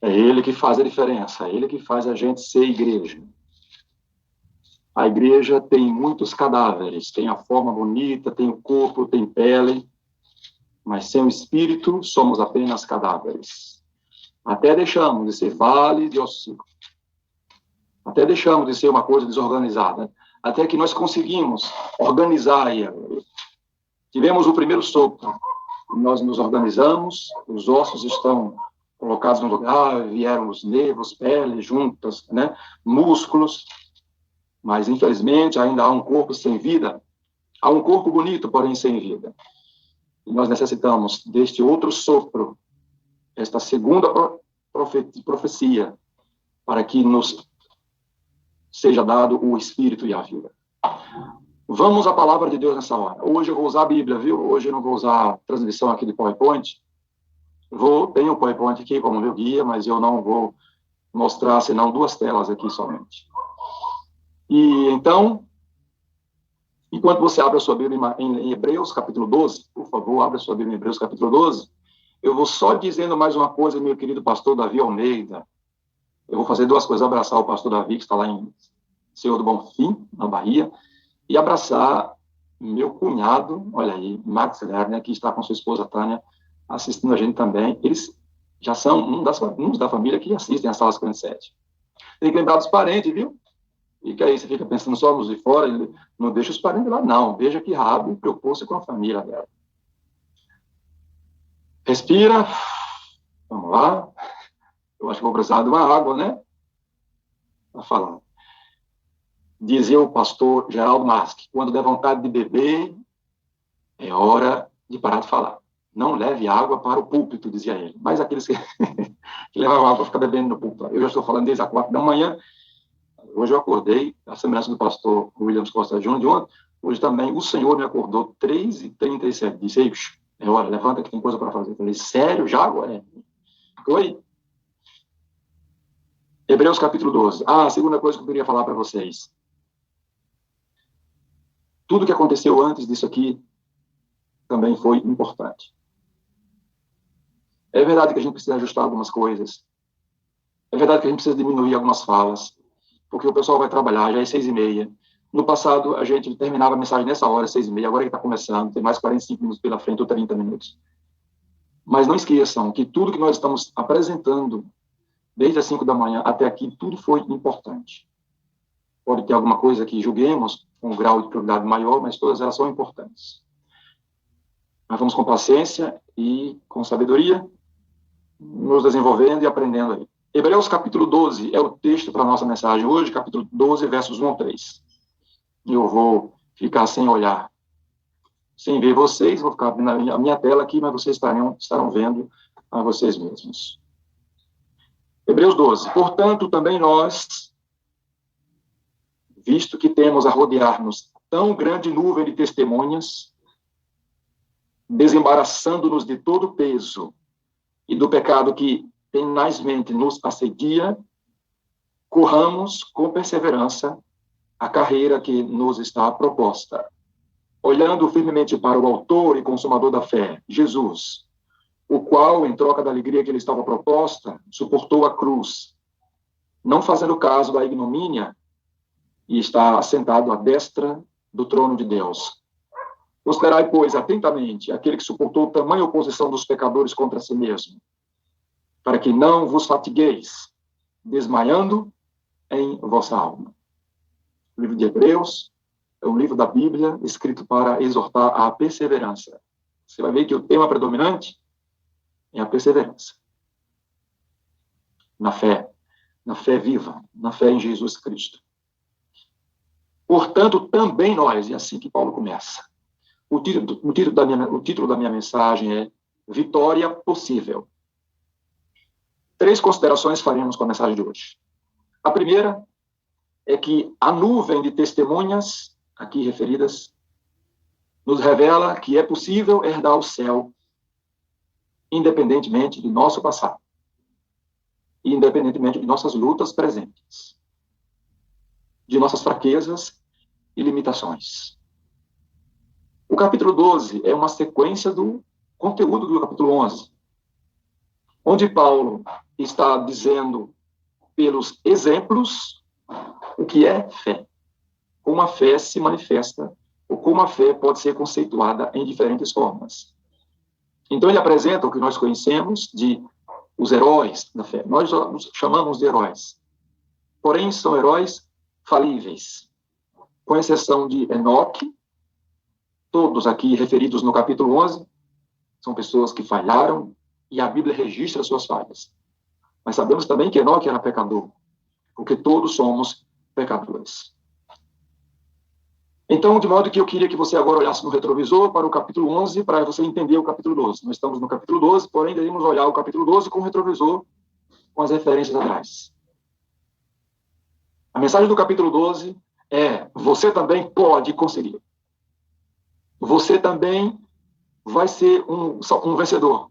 É Ele que faz a diferença, é Ele que faz a gente ser igreja. A igreja tem muitos cadáveres, tem a forma bonita, tem o corpo, tem pele, mas sem o espírito somos apenas cadáveres. Até deixamos de ser vale de ossículo. Até deixamos de ser uma coisa desorganizada. Até que nós conseguimos organizar. Tivemos o primeiro sopro. Nós nos organizamos, os ossos estão colocados no lugar, vieram os nervos, pele juntas, né? Músculos. Mas, infelizmente, ainda há um corpo sem vida. Há um corpo bonito, porém sem vida. E nós necessitamos deste outro sopro, esta segunda profecia, para que nos seja dado o Espírito e a vida. Vamos à palavra de Deus nessa hora. Hoje eu vou usar a Bíblia, viu? Hoje eu não vou usar a transmissão aqui de PowerPoint. Tenho o PowerPoint aqui como meu guia, mas eu não vou mostrar, senão 2 telas aqui somente. E então, enquanto você abre a sua Bíblia em Hebreus, capítulo 12, por favor, abra a sua Bíblia em Hebreus, capítulo 12, eu vou só dizendo mais uma coisa, meu querido pastor Davi Almeida. Eu vou fazer 2 coisas, abraçar o pastor Davi, que está lá em Senhor do Bonfim, na Bahia, e abraçar meu cunhado, olha aí, Max Lerner, que está com sua esposa Tânia, assistindo a gente também. Eles já são uns da família que assistem a Sala 57. Tem que lembrar dos parentes, viu? E que aí você fica pensando só nos de fora, não deixa os parentes lá, não. Veja que Rabi preocupou-se com a família dela. Respira. Vamos lá. Eu acho que vou precisar de uma água, né? Para falar. Dizia o pastor Geraldo Maschi, quando der vontade de beber, é hora de parar de falar. Não leve água para o púlpito, dizia ele. Mas aqueles que levavam água para ficar bebendo no púlpito. Eu já estou falando desde as 4 da manhã. Hoje eu acordei, a semelhança do pastor Williams Costa Júnior de ontem, hoje também o Senhor me acordou 3h37. Disse, é hora, levanta que tem coisa para fazer. Eu falei, sério, já agora? Oi? Hebreus capítulo 12. A segunda coisa que eu queria falar para vocês. Tudo que aconteceu antes disso aqui também foi importante. É verdade que a gente precisa ajustar algumas coisas. É verdade que a gente precisa diminuir algumas falas, porque o pessoal vai trabalhar, já é 6h30. No passado, a gente terminava a mensagem nessa hora, 6h30, agora que está começando, tem mais 45 minutos pela frente, ou 30 minutos. Mas não esqueçam que tudo que nós estamos apresentando, desde as 5 da manhã até aqui, tudo foi importante. Pode ter alguma coisa que julguemos com um grau de prioridade maior, mas todas elas são importantes. Nós vamos com paciência e com sabedoria, nos desenvolvendo e aprendendo aí. Hebreus capítulo 12 é o texto para a nossa mensagem hoje, capítulo 12, versos 1 ao 3. Eu vou ficar sem olhar, sem ver vocês, vou ficar na minha tela aqui, mas vocês estarão vendo a vocês mesmos. Hebreus 12. Portanto, também nós, visto que temos a rodear-nos tão grande nuvem de testemunhas, desembaraçando-nos de todo o peso e do pecado que tenazmente nos assedia, corramos com perseverança a carreira que nos está proposta, olhando firmemente para o autor e consumador da fé, Jesus, o qual, em troca da alegria que lhe estava proposta, suportou a cruz, não fazendo caso da ignomínia, e está assentado à destra do trono de Deus. Considerai, pois, atentamente aquele que suportou tamanha oposição dos pecadores contra si mesmo, para que não vos fatigueis, desmaiando em vossa alma. O livro de Hebreus é um livro da Bíblia escrito para exortar à perseverança. Você vai ver que o tema predominante é a perseverança. Na fé viva, na fé em Jesus Cristo. Portanto, também nós, e assim que Paulo começa. O título da minha mensagem é Vitória Possível. 3 considerações faremos com a mensagem de hoje. A primeira é que a nuvem de testemunhas, aqui referidas, nos revela que é possível herdar o céu, independentemente de nosso passado, independentemente de nossas lutas presentes, de nossas fraquezas e limitações. O capítulo 12 é uma sequência do conteúdo do capítulo 11, onde Paulo está dizendo pelos exemplos o que é fé, como a fé se manifesta, ou como a fé pode ser conceituada em diferentes formas. Então, ele apresenta o que nós conhecemos de os heróis da fé. Nós os chamamos de heróis. Porém, são heróis falíveis, com exceção de Enoque, todos aqui referidos no capítulo 11, são pessoas que falharam e a Bíblia registra suas falhas. Mas sabemos também que Enoque era pecador, porque todos somos pecadores. Então, de modo que eu queria que você agora olhasse no retrovisor para o capítulo 11, para você entender o capítulo 12. Nós estamos no capítulo 12, porém devemos olhar o capítulo 12 com o retrovisor, com as referências atrás. A mensagem do capítulo 12 é: você também pode conseguir. Você também vai ser um vencedor.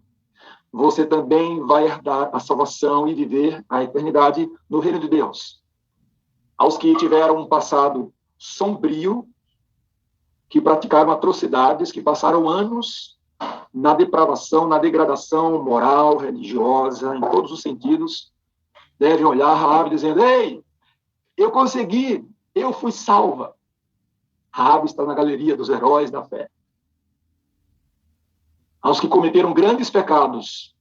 Você também vai herdar a salvação e viver a eternidade no reino de Deus. Aos que tiveram um passado sombrio, que praticaram atrocidades, que passaram anos na depravação, na degradação moral, religiosa, em todos os sentidos, devem olhar Raabe dizendo: ei, eu consegui, eu fui salva. Raabe está na galeria dos heróis da fé. Aos que cometeram grandes pecados,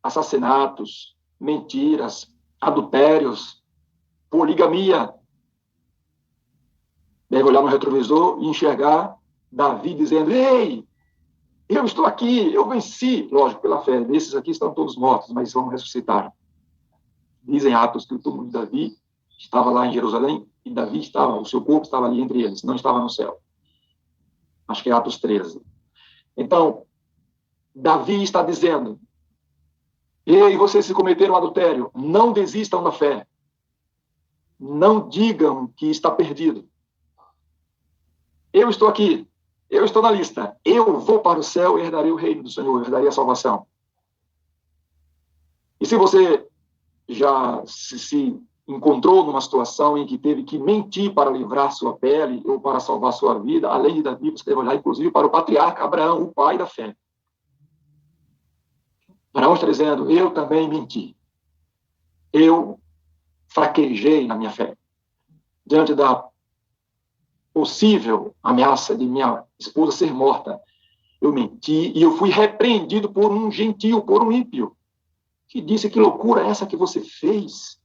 assassinatos, mentiras, adultérios, poligamia, deve olhar no retrovisor e enxergar Davi dizendo: ei, eu estou aqui, eu venci. Lógico, pela fé. Esses aqui estão todos mortos, mas vão ressuscitar. Dizem Atos que o túmulo de Davi estava lá em Jerusalém e Davi estava, o seu corpo estava ali entre eles, não estava no céu. Acho que é Atos 13. Então, Davi está dizendo: ei, vocês que cometeram adultério, não desistam da fé. Não digam que está perdido. Eu estou aqui, eu estou na lista. Eu vou para o céu e herdarei o reino do Senhor, herdarei a salvação. E se você já se encontrou numa situação em que teve que mentir para livrar sua pele ou para salvar sua vida, além de Davi, você deve olhar, inclusive, para o patriarca Abraão, o pai da fé. Abraão está dizendo: eu também menti. Eu fraquejei na minha fé. Diante da possível ameaça de minha esposa ser morta, eu menti e eu fui repreendido por um gentio, por um ímpio, que disse: que loucura é essa que você fez?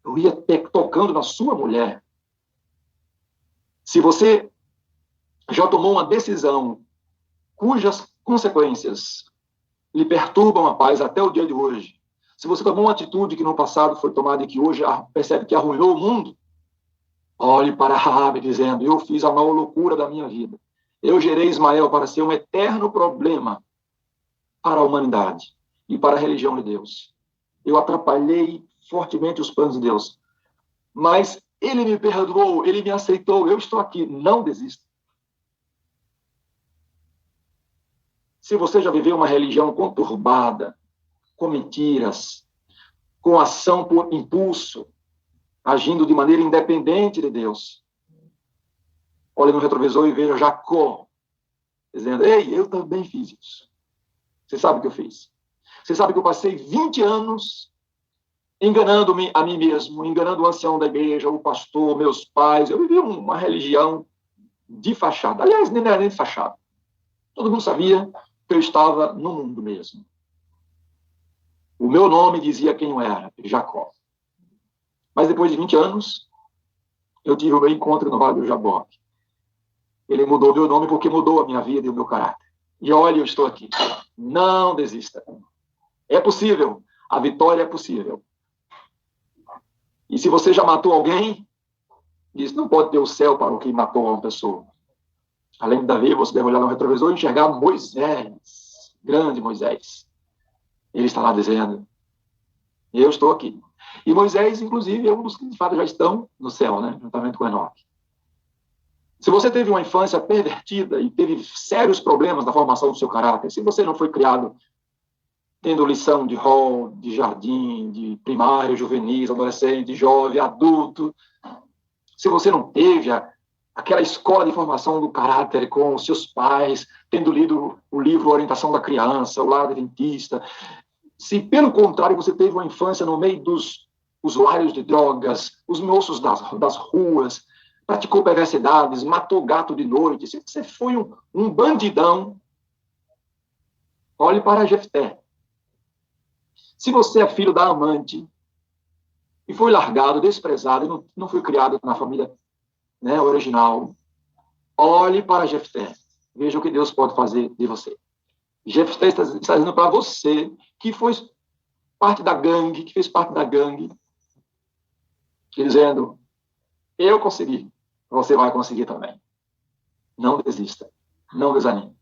Eu ia tocando na sua mulher. Se você já tomou uma decisão cujas consequências lhe perturbam a paz até o dia de hoje, se você tomou uma atitude que no passado foi tomada e que hoje percebe que arruinou o mundo, olhe para Raabe dizendo: eu fiz a maior loucura da minha vida. Eu gerei Ismael para ser um eterno problema para a humanidade e para a religião de Deus. Eu atrapalhei fortemente os planos de Deus. Mas ele me perdoou, ele me aceitou, eu estou aqui, não desista. Se você já viveu uma religião conturbada, com mentiras, com ação por impulso, agindo de maneira independente de Deus, olhe no retrovisor e veja Jacó dizendo: ei, eu também fiz isso. Você sabe o que eu fiz? Você sabe que eu passei 20 anos enganando-me a mim mesmo, enganando o ancião da igreja, o pastor, meus pais. Eu vivi uma religião de fachada. Aliás, nem era nem de fachada. Todo mundo sabia que eu estava no mundo mesmo. O meu nome dizia quem eu era, Jacó. Mas depois de 20 anos, eu tive o meu encontro no Vale do Jaboque. Ele mudou meu nome porque mudou a minha vida e o meu caráter. E olha, eu estou aqui. Não desista. É possível. A vitória é possível. E se você já matou alguém, diz: não pode ter o céu para o que matou uma pessoa. Além de Davi, você deve olhar no retrovisor e enxergar Moisés, grande Moisés. Ele está lá dizendo: eu estou aqui. E Moisés, inclusive, é um dos que de fato já estão no céu, né? Juntamente com Enoque. Se você teve uma infância pervertida e teve sérios problemas na formação do seu caráter, se você não foi criado tendo lição de hall, de jardim, de primário, juvenis, adolescente, jovem, adulto, se você não teve aquela escola de formação do caráter com os seus pais, tendo lido o livro Orientação da Criança, o Lar Adventista, Se, pelo contrário, você teve uma infância no meio dos usuários de drogas, os moços das ruas, praticou perversidades, matou gato de noite, se você foi um bandidão, olhe para Jefté. Se você é filho da amante e foi largado, desprezado, e não foi criado na família, né, original, olhe para Jefté. Veja o que Deus pode fazer de você. Jefté está dizendo para você que foi parte da gangue, que fez parte da gangue, dizendo, eu consegui, você vai conseguir também. Não desista, não desanime.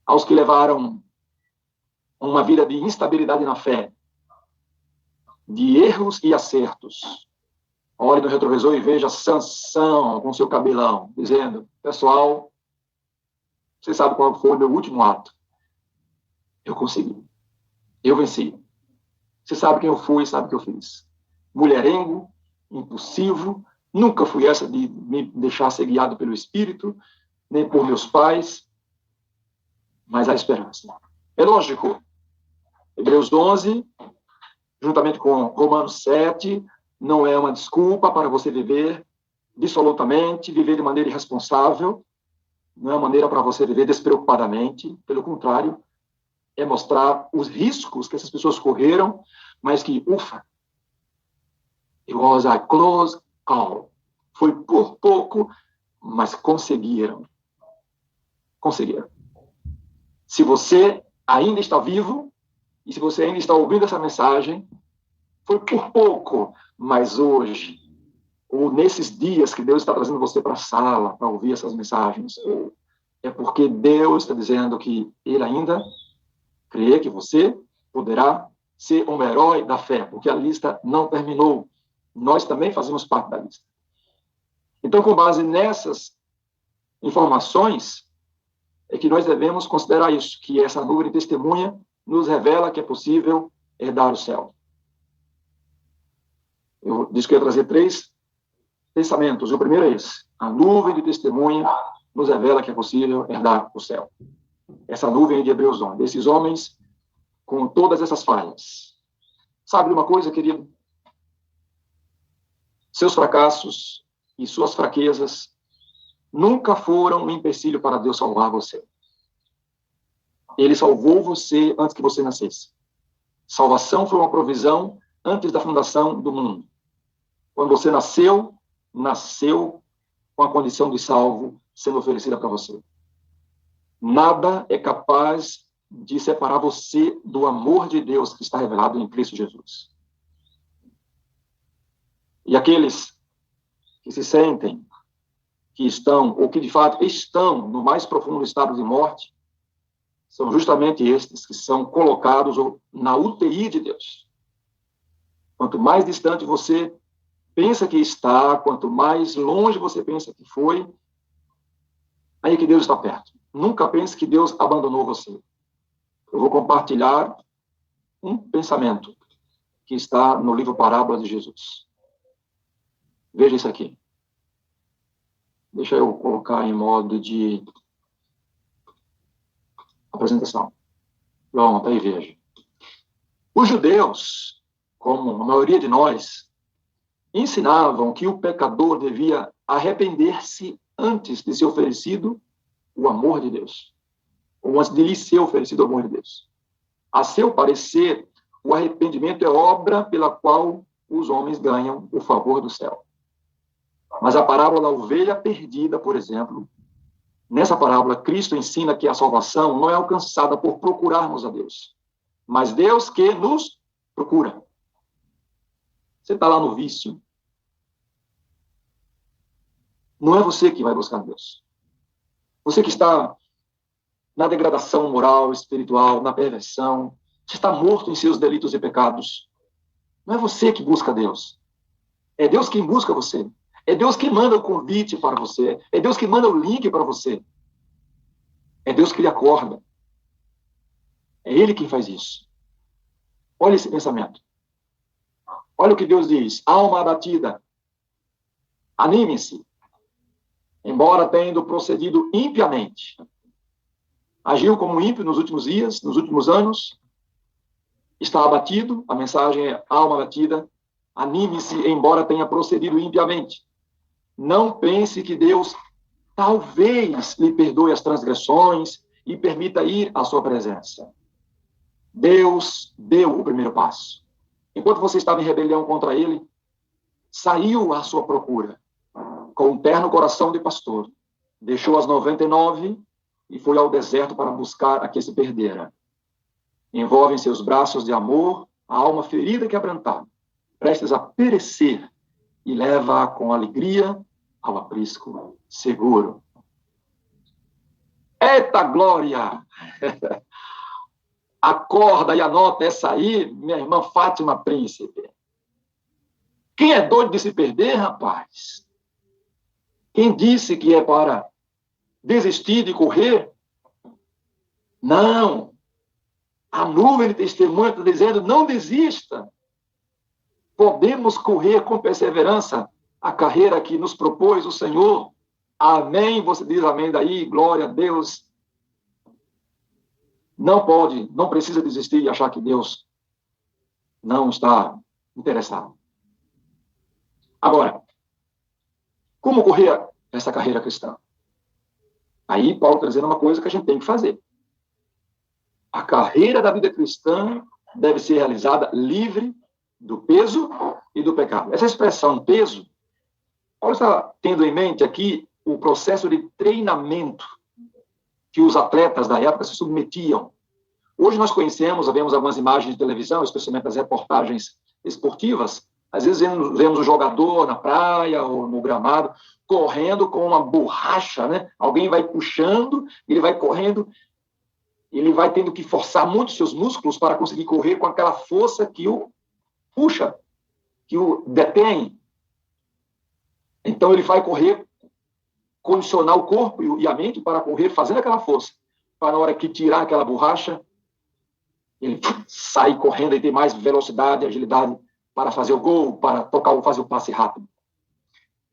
Aos que levaram uma vida de instabilidade na fé, de erros e acertos, olhe no retrovisor e veja Sansão com seu cabelão, dizendo, pessoal, você sabe qual foi o meu último ato? Eu consegui. Eu venci. Você sabe quem eu fui, sabe o que eu fiz. Mulherengo, impulsivo, nunca fui essa de me deixar ser guiado pelo Espírito, nem por meus pais, mas há esperança. É lógico, Hebreus 11, juntamente com Romanos 7, não é uma desculpa para você viver dissolutamente, viver de maneira irresponsável, não é uma maneira para você viver despreocupadamente, pelo contrário, é mostrar os riscos que essas pessoas correram, mas que, ufa, it was a close call. Foi por pouco, mas conseguiram. Conseguiram. Se você ainda está vivo, e se você ainda está ouvindo essa mensagem, foi por pouco, mas hoje, ou nesses dias que Deus está trazendo você para a sala para ouvir essas mensagens, é porque Deus está dizendo que Ele ainda crê que você poderá ser um herói da fé, porque a lista não terminou. Nós também fazemos parte da lista. Então, com base nessas informações, é que nós devemos considerar isso, que essa nuvem de testemunha nos revela que é possível herdar o céu. Eu disse que eu ia trazer 3 pensamentos. O primeiro é esse. A nuvem de testemunha nos revela que é possível herdar o céu. Essa nuvem de Hebreus 11, desses homens com todas essas falhas. Sabe de uma coisa, querido? Seus fracassos e suas fraquezas nunca foram um empecilho para Deus salvar você. Ele salvou você antes que você nascesse. Salvação foi uma provisão antes da fundação do mundo. Quando você nasceu com a condição de salvo sendo oferecida para você. Nada é capaz de separar você do amor de Deus que está revelado em Cristo Jesus. E aqueles que se sentem, que estão, ou que de fato estão no mais profundo estado de morte, são justamente estes que são colocados na UTI de Deus. Quanto mais distante você pensa que está, quanto mais longe você pensa que foi, aí que Deus está perto. Nunca pense que Deus abandonou você. Eu vou compartilhar um pensamento que está no livro Parábolas de Jesus. Veja isso aqui. Deixa eu colocar em modo de apresentação. Pronto, aí veja. Os judeus, como a maioria de nós, ensinavam que o pecador devia arrepender-se antes de ser oferecido o amor de Deus. Ou antes de lhe ser oferecido o amor de Deus. A seu parecer, o arrependimento é obra pela qual os homens ganham o favor do céu. Mas a parábola da ovelha perdida, por exemplo, nessa parábola, Cristo ensina que a salvação não é alcançada por procurarmos a Deus, mas Deus que nos procura. Você está lá no vício. Não é você que vai buscar Deus. Você que está na degradação moral, espiritual, na perversão, você está morto em seus delitos e pecados. Não é você que busca Deus. É Deus quem busca você. É Deus que manda o convite para você. É Deus que manda o link para você. É Deus que lhe acorda. É Ele quem faz isso. Olha esse pensamento. Olha o que Deus diz. Alma abatida. Anime-se. Embora tendo procedido impiamente. Agiu como ímpio nos últimos dias, nos últimos anos. está abatido, a mensagem é alma abatida, anime-se, embora tenha procedido impiamente. Não pense que Deus talvez lhe perdoe as transgressões e permita ir à sua presença. Deus deu o primeiro passo. Enquanto você estava em rebelião contra ele, saiu à sua procura, com um terno coração de pastor. Deixou as 99 e foi ao deserto para buscar a que se perdera. Envolve em seus braços de amor a alma ferida e quebrantada, prestes a perecer, e leva-a com alegria ao aprisco seguro. Eita glória! Acorda e anota essa aí, minha irmã Fátima Príncipe. Quem é doido de se perder, rapaz? Quem disse que é para desistir de correr? Não. A nuvem de testemunho está dizendo, não desista. Podemos correr com perseverança a carreira que nos propôs o Senhor. Amém. Você diz amém daí, glória a Deus. Não pode, não precisa desistir e achar que Deus não está interessado. Agora, como correr essa carreira cristã? Aí Paulo está dizendo uma coisa que a gente tem que fazer. A carreira da vida cristã deve ser realizada livre do peso e do pecado. Essa expressão peso, Paulo está tendo em mente aqui o processo de treinamento que os atletas da época se submetiam. Hoje nós vemos algumas imagens de televisão, especialmente as reportagens esportivas. Às vezes vemos o jogador na praia ou no gramado correndo com uma borracha, né? Alguém vai puxando, ele vai correndo, ele vai tendo que forçar muito seus músculos para conseguir correr com aquela força que o puxa, que o detém. Então ele vai correr, condicionar o corpo e a mente para correr fazendo aquela força, para na hora que tirar aquela borracha, ele sai correndo e tem mais velocidade, agilidade para fazer o gol, para fazer o passe rápido.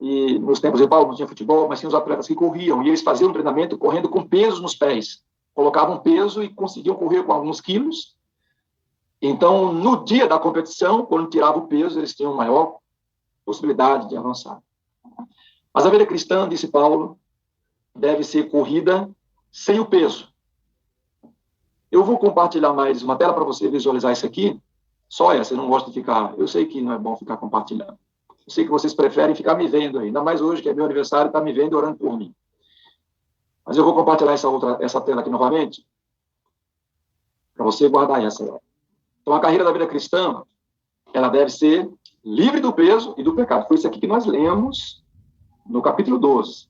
E nos tempos de Paulo não tinha futebol, mas tinha os atletas que corriam, e eles faziam um treinamento correndo com peso nos pés. Colocavam peso e conseguiam correr com alguns quilos. Então, no dia da competição, quando tiravam o peso, eles tinham maior possibilidade de avançar. Mas a vida cristã, disse Paulo, deve ser corrida sem o peso. Eu vou compartilhar mais uma tela para você visualizar isso aqui. Só essa, eu não gosto de ficar... Eu sei que não é bom ficar compartilhando. Eu sei que vocês preferem ficar me vendo aí. Ainda mais hoje, que é meu aniversário, está me vendo e orando por mim. Mas eu vou compartilhar essa tela aqui novamente, para você guardar essa. Então, a carreira da vida cristã, ela deve ser livre do peso e do pecado. Foi isso aqui que nós lemos no capítulo 12.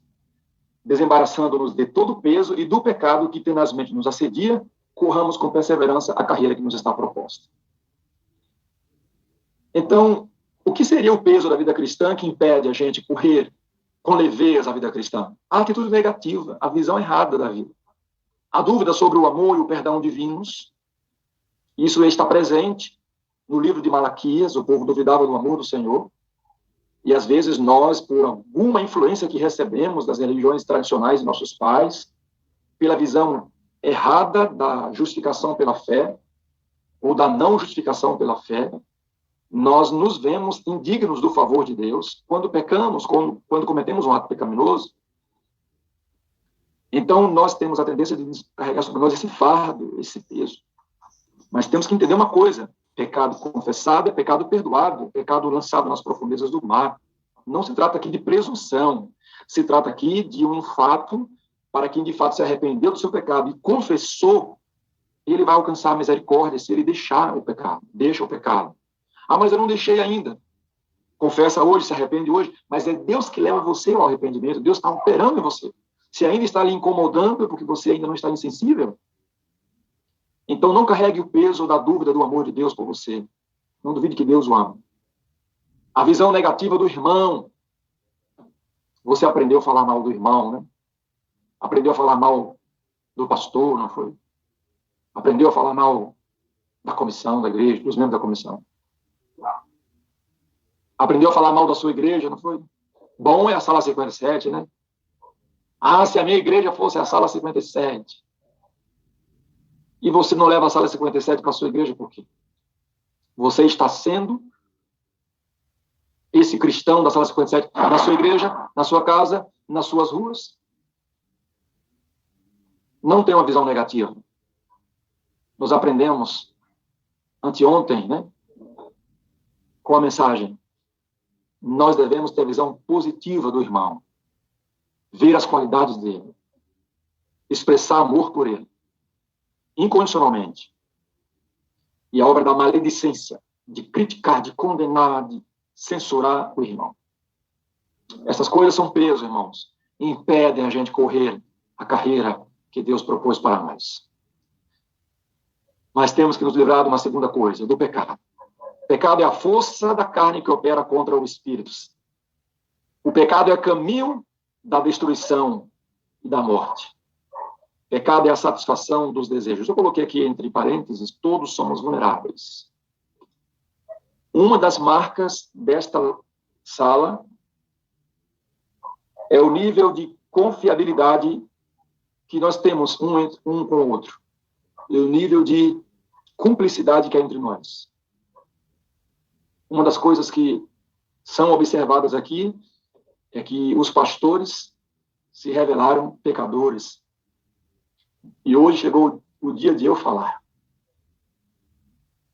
Desembaraçando-nos de todo o peso e do pecado que tenazmente nos assedia, corramos com perseverança a carreira que nos está proposta. Então, o que seria o peso da vida cristã que impede a gente correr com leveza a vida cristã? A atitude negativa, a visão errada da vida. A dúvida sobre o amor e o perdão divinos. Isso está presente no livro de Malaquias. O povo duvidava do amor do Senhor. E, às vezes, nós, por alguma influência que recebemos das religiões tradicionais de nossos pais, pela visão errada da justificação pela fé, ou da não justificação pela fé, nós nos vemos indignos do favor de Deus quando pecamos, quando cometemos um ato pecaminoso. Então, nós temos a tendência de carregar sobre nós esse fardo, esse peso. Mas temos que entender uma coisa: pecado confessado é pecado perdoado, pecado lançado nas profundezas do mar. Não se trata aqui de presunção, se trata aqui de um fato para quem de fato se arrependeu do seu pecado e confessou, ele vai alcançar a misericórdia se ele deixar o pecado, deixa o pecado. Ah, mas eu não deixei ainda. Confessa hoje, se arrepende hoje, mas é Deus que leva você ao arrependimento, Deus está operando em você. Se ainda está lhe incomodando, é porque você ainda não está insensível. Então não carregue o peso da dúvida do amor de Deus por você. Não duvide que Deus o ama. A visão negativa do irmão. Você aprendeu a falar mal do irmão, né? Aprendeu a falar mal do pastor, não foi? Aprendeu a falar mal da comissão da igreja, dos membros da comissão. Aprendeu a falar mal da sua igreja, não foi? Bom é a sala 57, né? Ah, se a minha igreja fosse a sala 57. E você não leva a sala 57 para a sua igreja por quê? Você está sendo esse cristão da sala 57 na sua igreja, na sua casa, nas suas ruas? Não tem uma visão negativa. Nós aprendemos anteontem, né, com a mensagem. Nós devemos ter a visão positiva do irmão, ver as qualidades dele, expressar amor por ele, incondicionalmente. E a obra da maledicência, de criticar, de condenar, de censurar o irmão. Essas coisas são peso, irmãos, e impedem a gente correr a carreira que Deus propôs para nós. Mas temos que nos livrar de uma segunda coisa, do pecado. O pecado é a força da carne que opera contra o espírito. O pecado é o caminho da destruição e da morte. O pecado é a satisfação dos desejos. Eu coloquei aqui entre parênteses, todos somos vulneráveis. Uma das marcas desta sala é o nível de confiabilidade que nós temos um com o outro. E o nível de cumplicidade que há entre nós. Uma das coisas que são observadas aqui é que os pastores se revelaram pecadores. E hoje chegou o dia de eu falar.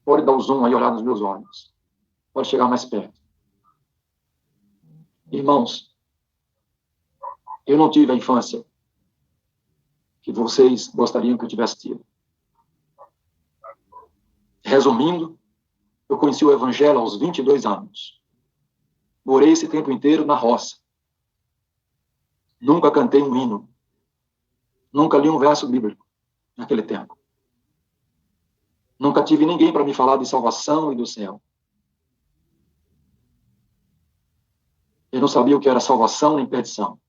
Pode dar o zoom aí, olhar nos meus olhos. Pode chegar mais perto. Irmãos, eu não tive a infância que vocês gostariam que eu tivesse tido. Resumindo, eu conheci o Evangelho aos 22 anos. Morei esse tempo inteiro na roça. Nunca cantei um hino. Nunca li um verso bíblico naquele tempo. Nunca tive ninguém para me falar de salvação e do céu. Eu não sabia o que era salvação nem perdição.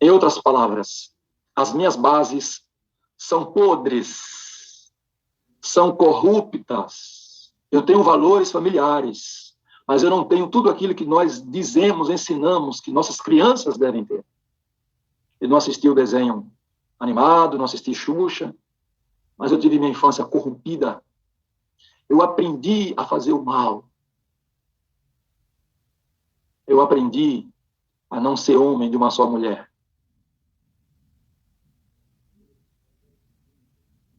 Em outras palavras, as minhas bases são podres, são corruptas. Eu tenho valores familiares, mas eu não tenho tudo aquilo que nós dizemos, ensinamos, que nossas crianças devem ter. Eu não assisti o desenho animado, não assisti Xuxa, mas eu tive minha infância corrompida. Eu aprendi a fazer o mal. Eu aprendi a não ser homem de uma só mulher.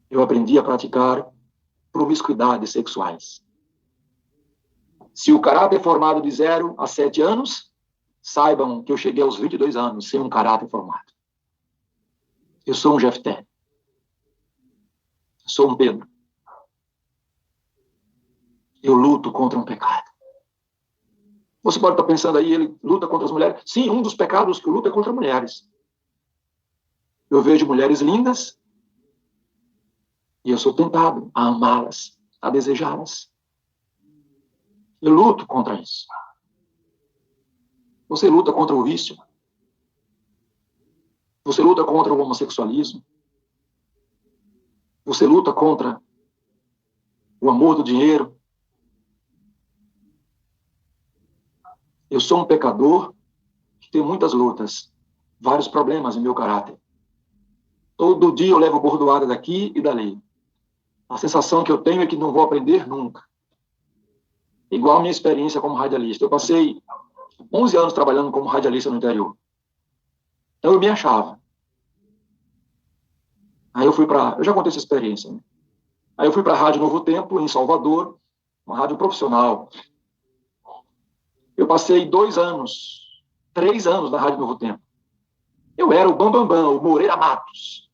Eu aprendi a praticar promiscuidades sexuais. Se o caráter é formado de 0 a 7 anos, saibam que eu cheguei aos 22 anos sem um caráter formado. Eu sou um Jefté. Sou um Pedro. Eu luto contra um pecado. Você pode estar pensando aí, ele luta contra as mulheres. Sim, um dos pecados que eu luto é contra mulheres. Eu vejo mulheres lindas e eu sou tentado a amá-las, a desejá-las. Eu luto contra isso. Você luta contra o vício. Você luta contra o homossexualismo. Você luta contra o amor do dinheiro. Eu sou um pecador que tem muitas lutas, vários problemas em meu caráter. Todo dia eu levo bordoada daqui e dali. A sensação que eu tenho é que não vou aprender nunca. Igual a minha experiência como radialista. Eu passei 11 anos trabalhando como radialista no interior. Então eu me achava. Aí eu fui para... Eu já contei essa experiência, né? Aí eu fui para a Rádio Novo Tempo, em Salvador, uma rádio profissional. Eu passei 2 anos, 3 anos na Rádio Novo Tempo. Eu era o Bambambam, o Moreira Matos.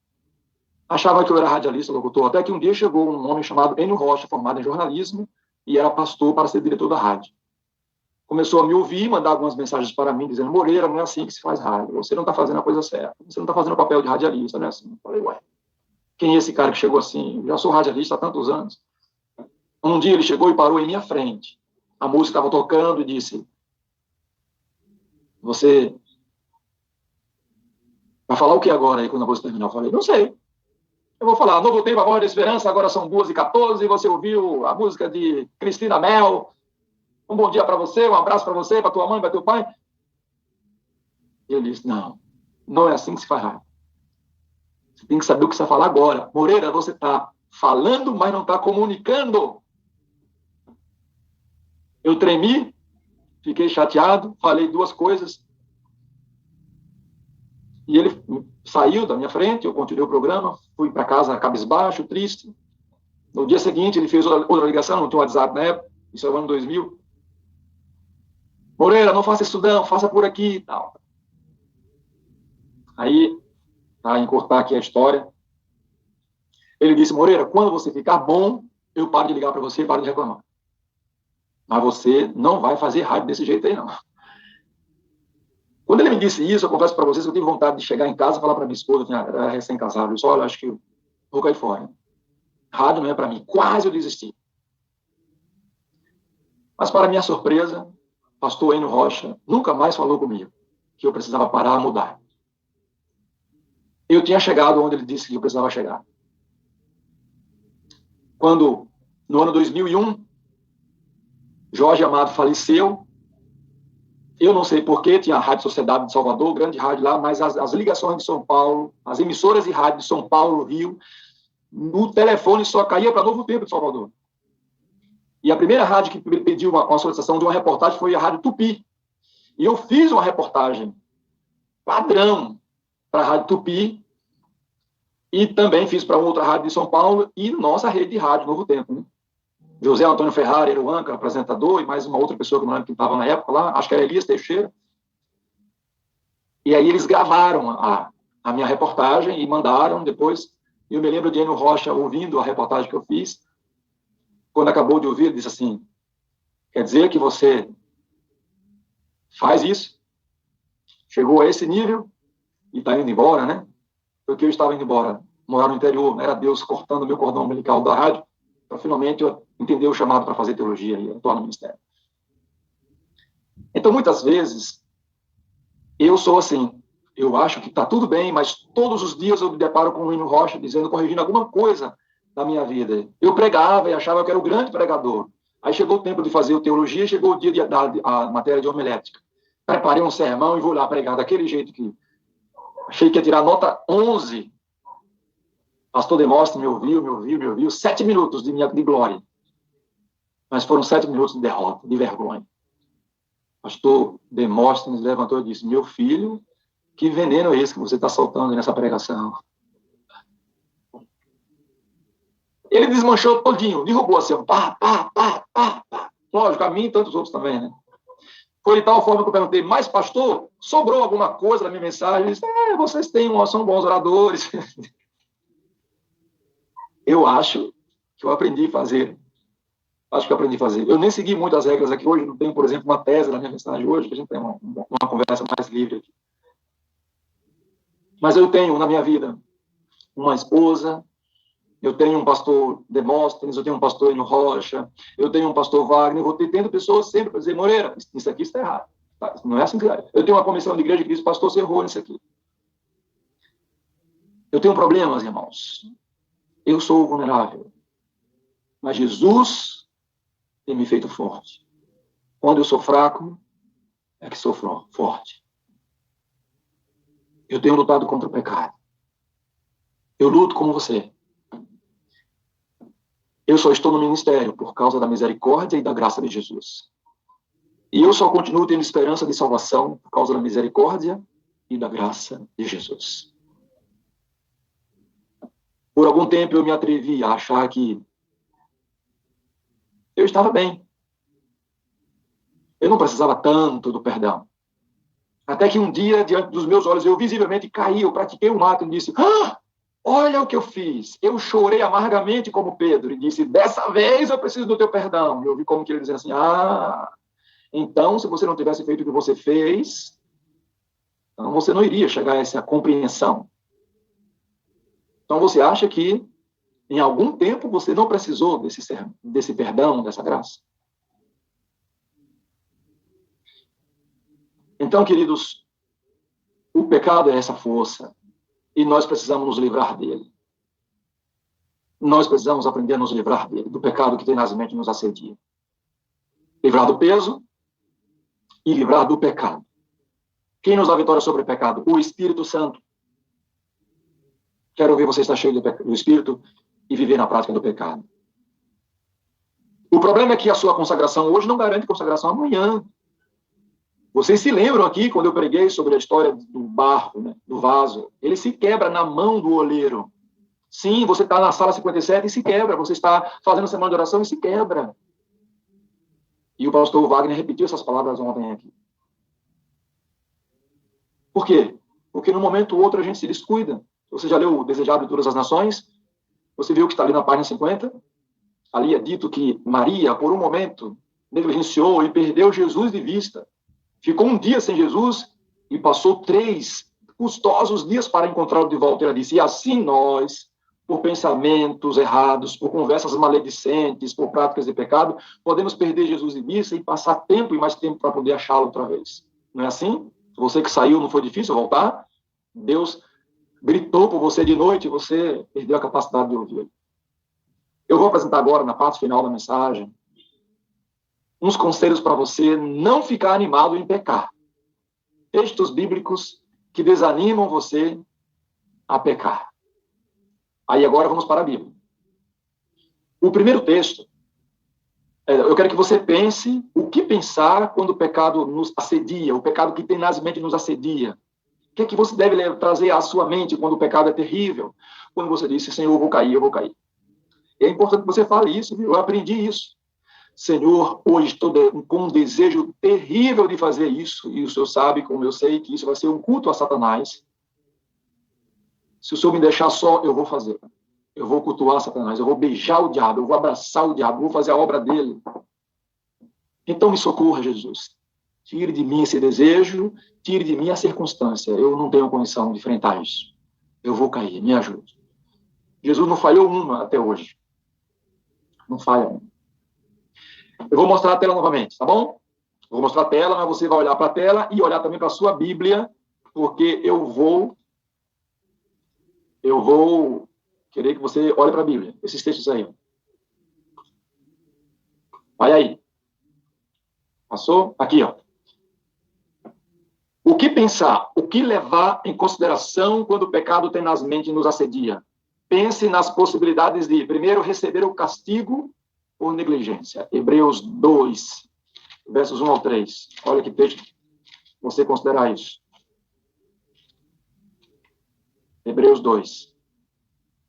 Achava que eu era radialista, locutor, até que um dia chegou um homem chamado Enio Rocha, formado em jornalismo, e era pastor para ser diretor da rádio. Começou a me ouvir, mandar algumas mensagens para mim, dizendo: Moreira, não é assim que se faz rádio, você não está fazendo a coisa certa, você não está fazendo o papel de radialista, não é assim. Eu falei: ué, quem é esse cara que chegou assim? Eu já sou radialista há tantos anos. Um dia ele chegou e parou em minha frente. A música estava tocando e disse: você vai falar o que agora aí quando a música terminar? Eu falei: não sei. Eu vou falar: Novo Tempo, Amor de Esperança, agora são 2h14, e você ouviu a música de Cristina Mel. Um bom dia para você, um abraço para você, para tua mãe, para teu pai. Ele disse: não, não é assim que se faz rádio. Você tem que saber o que você vai falar agora. Moreira, você está falando, mas não está comunicando. Eu tremi, fiquei chateado, falei duas coisas. E ele saiu da minha frente, eu continuei o programa, fui para casa cabisbaixo, triste. No dia seguinte, ele fez outra ligação, não tinha WhatsApp na época, isso é o ano 2000. Moreira, não faça isso não, faça por aqui e tal. Aí, para encurtar aqui a história, ele disse, Moreira, quando você ficar bom, eu paro de ligar para você e paro de reclamar. Mas você não vai fazer rádio desse jeito aí, não. Quando ele me disse isso, eu confesso para vocês que eu tive vontade de chegar em casa e falar para minha esposa, que era recém-casado, eu disse, olha, acho que eu vou cair fora. Rádio não é para mim. Quase eu desisti. Mas, para minha surpresa, pastor Enio Rocha nunca mais falou comigo que eu precisava parar, mudar. Eu tinha chegado onde ele disse que eu precisava chegar. Quando, no ano 2001, Jorge Amado faleceu, eu não sei porquê, tinha a Rádio Sociedade de Salvador, grande rádio lá, mas as ligações de São Paulo, as emissoras de rádio de São Paulo, Rio, no telefone só caía para Novo Tempo de Salvador. E a primeira rádio que pediu uma solicitação de uma reportagem foi a Rádio Tupi. E eu fiz uma reportagem padrão para a Rádio Tupi e também fiz para outra rádio de São Paulo e nossa rede de rádio Novo Tempo, né? José Antônio Ferrari era o âncora, apresentador, e mais uma outra pessoa que não lembro que estava na época lá, acho que era Elias Teixeira. E aí eles gravaram a minha reportagem e mandaram depois. Eu me lembro de Enio Rocha ouvindo a reportagem que eu fiz. Quando acabou de ouvir, ele disse assim, quer dizer que você faz isso? Chegou a esse nível e está indo embora, né? Porque eu estava indo embora, morar no interior, era Deus cortando o meu cordão umbilical da rádio, para finalmente eu entender o chamado para fazer teologia e atuar no ministério. Então, muitas vezes, eu sou assim, eu acho que está tudo bem, mas todos os dias eu me deparo com o Enio Rocha dizendo, corrigindo alguma coisa da minha vida. Eu pregava e achava que era o grande pregador. Aí chegou o tempo de fazer teologia, chegou o dia de dar a matéria de homilética. Preparei um sermão e vou lá pregar daquele jeito que achei que ia tirar nota 11. Pastor Demóstenes me ouviu. 7 minutos de glória. Mas foram 7 minutos de derrota, de vergonha. Pastor Demóstenes levantou e disse, meu filho, que veneno é esse que você está soltando nessa pregação? Ele desmanchou todinho, derrubou assim, pá. Lógico, a mim e tantos outros também, né? Foi de tal forma que eu perguntei, mas pastor, sobrou alguma coisa da minha mensagem? Ele disse, vocês são bons oradores. Eu acho que eu aprendi a fazer. Eu nem segui muito as regras aqui hoje, não tenho, por exemplo, uma tese na minha mensagem hoje, que a gente tem uma conversa mais livre aqui. Mas eu tenho na minha vida uma esposa, eu tenho um pastor Demóstenes, eu tenho um pastor Enio Rocha, eu tenho um pastor Wagner, eu vou tendo pessoas sempre para dizer, Moreira, isso aqui está errado. Tá? Não é assim que é. Eu tenho uma comissão de igreja que diz, pastor, você errou nisso aqui. Eu tenho problemas, irmãos. Eu sou vulnerável. Mas Jesus tem me feito forte. Quando eu sou fraco, é que sou forte. Eu tenho lutado contra o pecado. Eu luto como você. Eu só estou no ministério por causa da misericórdia e da graça de Jesus. E eu só continuo tendo esperança de salvação por causa da misericórdia e da graça de Jesus. Por algum tempo eu me atrevi a achar que eu estava bem. Eu não precisava tanto do perdão. Até que um dia, diante dos meus olhos, eu visivelmente caí, eu pratiquei um ato e disse, olha o que eu fiz. Eu chorei amargamente como Pedro e disse, dessa vez eu preciso do teu perdão. E eu vi como que ele dizia assim, então se você não tivesse feito o que você fez, então você não iria chegar a essa compreensão. Então você acha que em algum tempo você não precisou desse perdão, dessa graça? Então, queridos, o pecado é essa força e nós precisamos nos livrar dele. Nós precisamos aprender a nos livrar dele, do pecado que tenazmente nos assedia. Livrar do peso e livrar do pecado. Quem nos dá vitória sobre o pecado? O Espírito Santo. Quero ver você estar cheio do Espírito e viver na prática do pecado. O problema é que a sua consagração hoje não garante consagração amanhã. Vocês se lembram aqui, quando eu preguei sobre a história do barro, né, do vaso, ele se quebra na mão do oleiro. Sim, você está na sala 57 e se quebra. Você está fazendo semana de oração e se quebra. E o pastor Wagner repetiu essas palavras ontem aqui. Por quê? Porque num momento ou outro a gente se descuida. Você já leu o Desejado de Todas as Nações? Você viu que está ali na página 50? Ali é dito que Maria, por um momento, negligenciou e perdeu Jesus de vista. Ficou um dia sem Jesus e passou 3 custosos dias para encontrá-lo de volta. Ela disse, e assim nós, por pensamentos errados, por conversas maledicentes, por práticas de pecado, podemos perder Jesus de vista e passar tempo e mais tempo para poder achá-lo outra vez. Não é assim? Você que saiu, não foi difícil voltar? Deus gritou por você de noite e você perdeu a capacidade de ouvir. Eu vou apresentar agora, na parte final da mensagem, uns conselhos para você não ficar animado em pecar. Textos bíblicos que desanimam você a pecar. Aí agora vamos para a Bíblia. O primeiro texto, eu quero que você pense o que pensar quando o pecado nos assedia, o pecado que tenazmente nos assedia. O que é que você deve trazer à sua mente quando o pecado é terrível? Quando você diz, Senhor, eu vou cair, eu vou cair. É importante que você fale isso, viu? Eu aprendi isso. Senhor, hoje estou com um desejo terrível de fazer isso, e o Senhor sabe, como eu sei, que isso vai ser um culto a Satanás. Se o Senhor me deixar só, eu vou fazer. Eu vou cultuar Satanás, eu vou beijar o diabo, eu vou abraçar o diabo, eu vou fazer a obra dele. Então me socorra, Jesus. Tire de mim esse desejo, tire de mim a circunstância. Eu não tenho condição de enfrentar isso. Eu vou cair, me ajude. Jesus não falhou uma até hoje. Não falha uma. Eu vou mostrar a tela novamente, tá bom? Vou mostrar a tela, mas você vai olhar para a tela e olhar também para a sua Bíblia, porque eu vou querer que você olhe para a Bíblia, esses textos aí. Vai aí. Passou? Aqui, ó. O que pensar? O que levar em consideração quando o pecado tenazmente nos assedia? Pense nas possibilidades de, primeiro, receber o castigo por negligência. Hebreus 2, versos 1 ao 3. Olha que texto você considerar isso. Hebreus 2.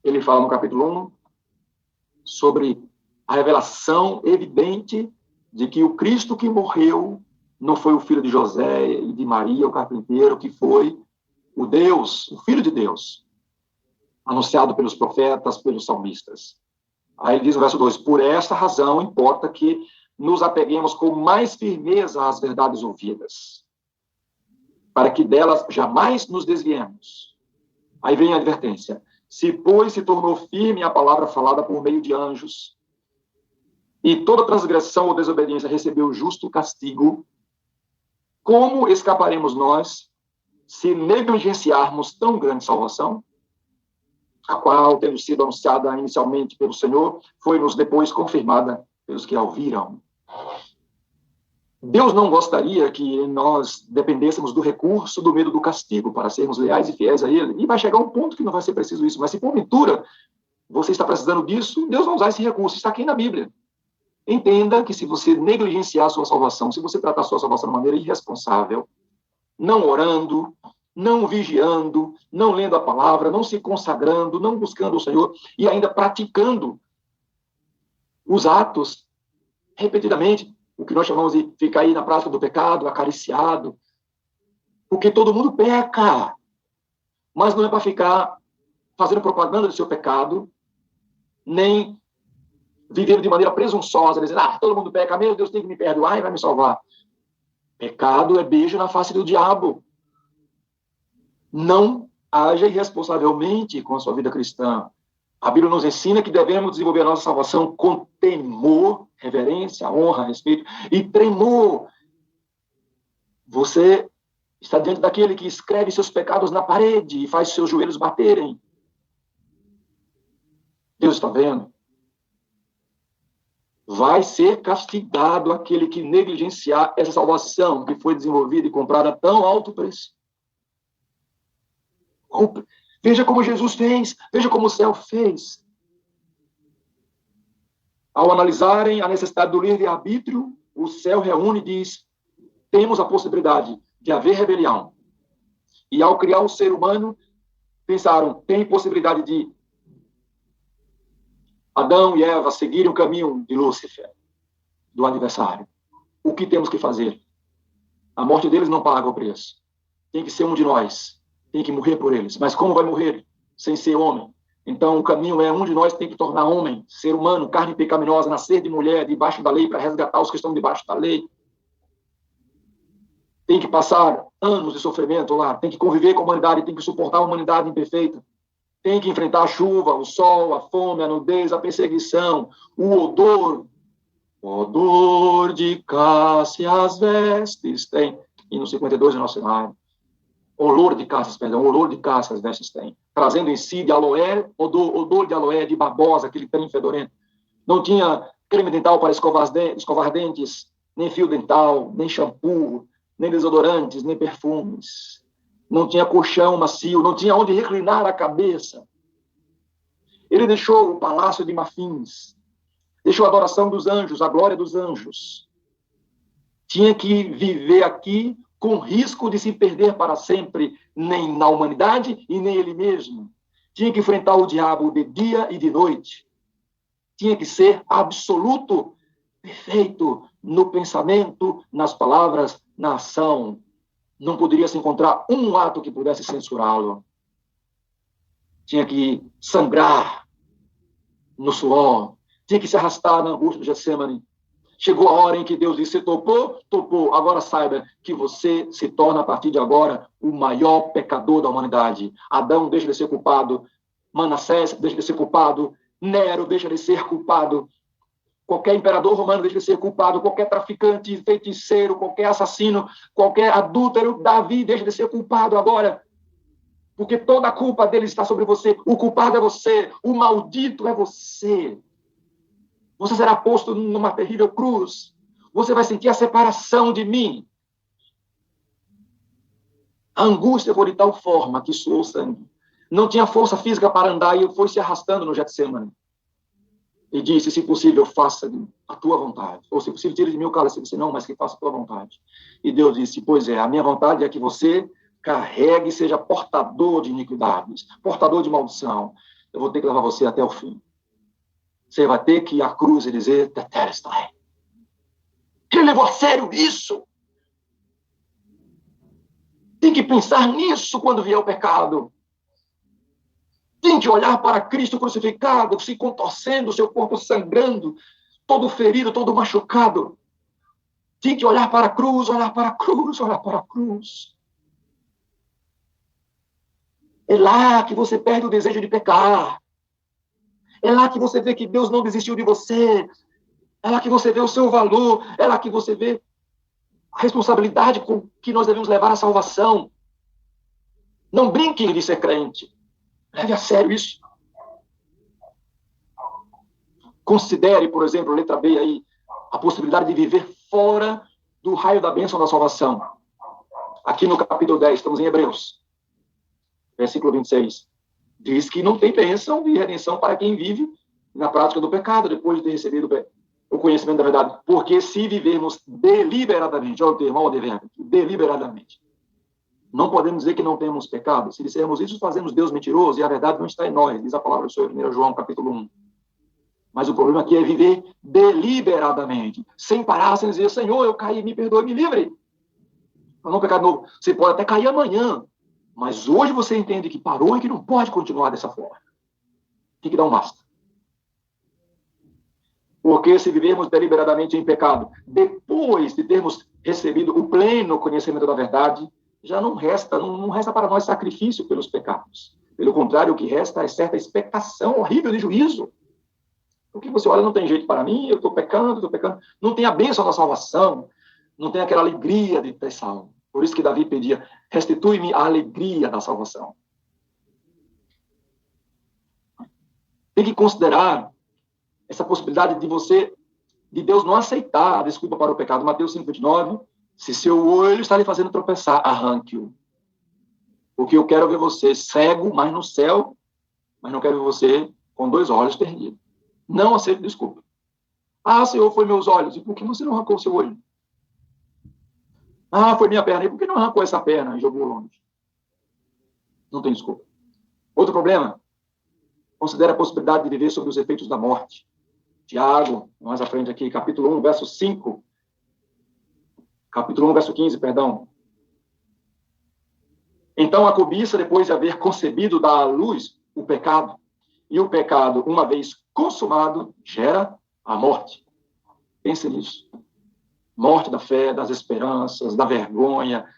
Ele fala no capítulo 1 sobre a revelação evidente de que o Cristo que morreu não foi o filho de José e de Maria, o carpinteiro, que foi o Deus, o Filho de Deus, anunciado pelos profetas, pelos salmistas. Aí ele diz no verso 2, por esta razão importa que nos apeguemos com mais firmeza às verdades ouvidas, para que delas jamais nos desviemos. Aí vem a advertência. Se, pois, se tornou firme a palavra falada por meio de anjos, e toda transgressão ou desobediência recebeu justo castigo, como escaparemos nós se negligenciarmos tão grande salvação, a qual, tendo sido anunciada inicialmente pelo Senhor, foi-nos depois confirmada pelos que a ouviram? Deus não gostaria que nós dependêssemos do recurso do medo do castigo para sermos leais e fiéis a Ele. E vai chegar um ponto que não vai ser preciso isso. Mas se porventura você está precisando disso, Deus vai usar esse recurso. Está aqui na Bíblia. Entenda que se você negligenciar a sua salvação, se você tratar a sua salvação de maneira irresponsável, não orando, não vigiando, não lendo a palavra, não se consagrando, não buscando o Senhor e ainda praticando os atos repetidamente, o que nós chamamos de ficar aí na prática do pecado, acariciado, porque todo mundo peca, mas não é para ficar fazendo propaganda do seu pecado, nem vivendo de maneira presunçosa, dizendo, todo mundo peca, meu Deus tem que me perdoar e vai me salvar. Pecado é beijo na face do diabo. Não haja irresponsavelmente com a sua vida cristã. A Bíblia nos ensina que devemos desenvolver a nossa salvação com temor, reverência, honra, respeito e tremor. Você está diante daquele que escreve seus pecados na parede e faz seus joelhos baterem. Deus está vendo. Vai ser castigado aquele que negligenciar essa salvação que foi desenvolvida e comprada a tão alto preço. Veja como Jesus fez, veja como o céu fez. Ao analisarem a necessidade do livre-arbítrio, o céu reúne e diz: temos a possibilidade de haver rebelião. E ao criar o ser humano, pensaram, tem possibilidade de Adão e Eva seguirem o caminho de Lúcifer, do adversário. O que temos que fazer? A morte deles não paga o preço. Tem que ser um de nós. Tem que morrer por eles. Mas como vai morrer? Sem ser homem. Então, o caminho é um de nós tem que tornar homem, ser humano, carne pecaminosa, nascer de mulher, debaixo da lei, para resgatar os que estão debaixo da lei. Tem que passar anos de sofrimento lá, tem que conviver com a humanidade, tem que suportar a humanidade imperfeita. Tem que enfrentar a chuva, o sol, a fome, a nudez, a perseguição, o odor de cássia as vestes tem. E no 52 é nosso cenário. Olor de cássia as vestes tem. Trazendo em si de aloé, odor de aloé, de babosa, aquele trem fedorento. Não tinha creme dental para escovar dentes, nem fio dental, nem shampoo, nem desodorantes, nem perfumes. Não tinha colchão macio, não tinha onde reclinar a cabeça. Ele deixou o palácio de marfins, deixou a adoração dos anjos, a glória dos anjos. Tinha que viver aqui com risco de se perder para sempre, nem na humanidade e nem ele mesmo. Tinha que enfrentar o diabo de dia e de noite. Tinha que ser absoluto, perfeito no pensamento, nas palavras, na ação. Não poderia se encontrar um ato que pudesse censurá-lo. Tinha que sangrar no suor. Tinha que se arrastar na angústia do Getsemane. Chegou a hora em que Deus disse: topou, topou. Agora saiba que você se torna, a partir de agora, o maior pecador da humanidade. Adão deixa de ser culpado. Manassés deixa de ser culpado. Nero deixa de ser culpado. Qualquer imperador romano deixa de ser culpado. Qualquer traficante, feiticeiro, qualquer assassino, qualquer adúltero, Davi deixa de ser culpado agora. Porque toda a culpa dele está sobre você. O culpado é você. O maldito é você. Você será posto numa terrível cruz. Você vai sentir a separação de mim. A angústia foi de tal forma que suou sangue. Não tinha força física para andar e foi se arrastando no Getsemane. E disse: se possível, faça a tua vontade. Ou se possível, tire de mim o cálice. Ele disse: não, mas que faça a tua vontade. E Deus disse: pois é, a minha vontade é que você carregue e seja portador de iniquidades, portador de maldição. Eu vou ter que levar você até o fim. Você vai ter que ir à cruz e dizer: tetelestai. Ele levou a sério isso. Tem que pensar nisso quando vier o pecado. Tem que olhar para Cristo crucificado, se contorcendo, seu corpo sangrando, todo ferido, todo machucado. Tem que olhar para a cruz, olhar para a cruz, olhar para a cruz. É lá que você perde o desejo de pecar. É lá que você vê que Deus não desistiu de você. É lá que você vê o seu valor. É lá que você vê a responsabilidade com que nós devemos levar a salvação. Não brinque de ser crente. Leve a sério isso. Considere, por exemplo, letra B aí, a possibilidade de viver fora do raio da bênção da salvação. Aqui no capítulo 10, estamos em Hebreus, versículo 26. Diz que não tem bênção e redenção para quem vive na prática do pecado, depois de ter recebido o conhecimento da verdade. Porque se vivermos deliberadamente, olha o termo, olha o dever, deliberadamente, não podemos dizer que não temos pecado. Se dissermos isso, fazemos Deus mentiroso e a verdade não está em nós, diz a palavra do Senhor em 1 João, capítulo 1. Mas o problema aqui é viver deliberadamente, sem parar, sem dizer: Senhor, eu caí, me perdoe, me livre. Para não pecar de novo. Você pode até cair amanhã, mas hoje você entende que parou e que não pode continuar dessa forma. Tem que dar um basta. Porque se vivermos deliberadamente em pecado, depois de termos recebido o pleno conhecimento da verdade, já não resta para nós sacrifício pelos pecados. Pelo contrário, o que resta é certa expectação horrível de juízo. Porque você olha: não tem jeito para mim, eu estou pecando. Não tem a bênção da salvação, não tem aquela alegria de ter salvo. Por isso que Davi pedia: restitui-me a alegria da salvação. Tem que considerar essa possibilidade de Deus não aceitar a desculpa para o pecado. Mateus 5,29, se seu olho está lhe fazendo tropeçar, arranque-o. Porque eu quero ver você cego, mas no céu, mas não quero ver você com 2 olhos perdidos. Não aceito desculpa. Ah, Senhor, foi meus olhos. E por que você não arrancou o seu olho? Ah, foi minha perna. E por que não arrancou essa perna e jogou longe? Não tem desculpa. Outro problema. Considere a possibilidade de viver sobre os efeitos da morte. Tiago, mais à frente aqui, capítulo 1, verso 5. Capítulo 1, verso 15, perdão. Então, a cobiça, depois de haver concebido, dá à luz o pecado. E o pecado, uma vez consumado, gera a morte. Pense nisso. Morte da fé, das esperanças, da vergonha,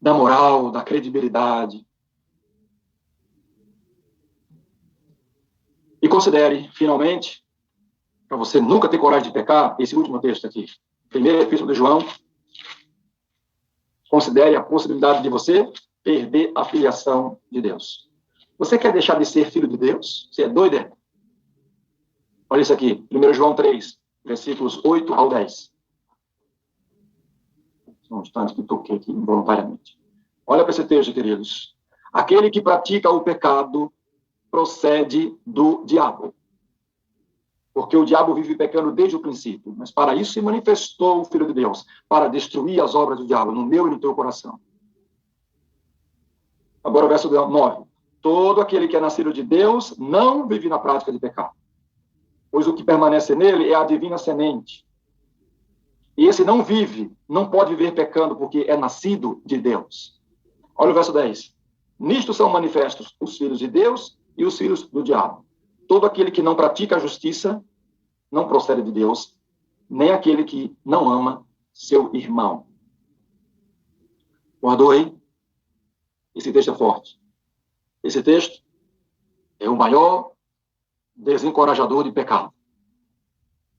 da moral, da credibilidade. E considere, finalmente, para você nunca ter coragem de pecar, esse último texto aqui. Primeira Epístola de João. Considere a possibilidade de você perder a filiação de Deus. Você quer deixar de ser filho de Deus? Você é doido, é? Olha isso aqui. 1 João 3, versículos 8 ao 10. Um instante que toquei aqui involuntariamente. Olha para esse texto, queridos. Aquele que pratica o pecado procede do diabo. Porque o diabo vive pecando desde o princípio. Mas para isso se manifestou o Filho de Deus, para destruir as obras do diabo no meu e no teu coração. Agora o verso 9. Todo aquele que é nascido de Deus não vive na prática de pecado. Pois o que permanece nele é a divina semente. E esse não vive, não pode viver pecando, porque é nascido de Deus. Olha o verso 10. Nisto são manifestos os filhos de Deus e os filhos do diabo. Todo aquele que não pratica a justiça não procede de Deus, nem aquele que não ama seu irmão. Guardou aí? Esse texto é forte. Esse texto é o maior desencorajador de pecado.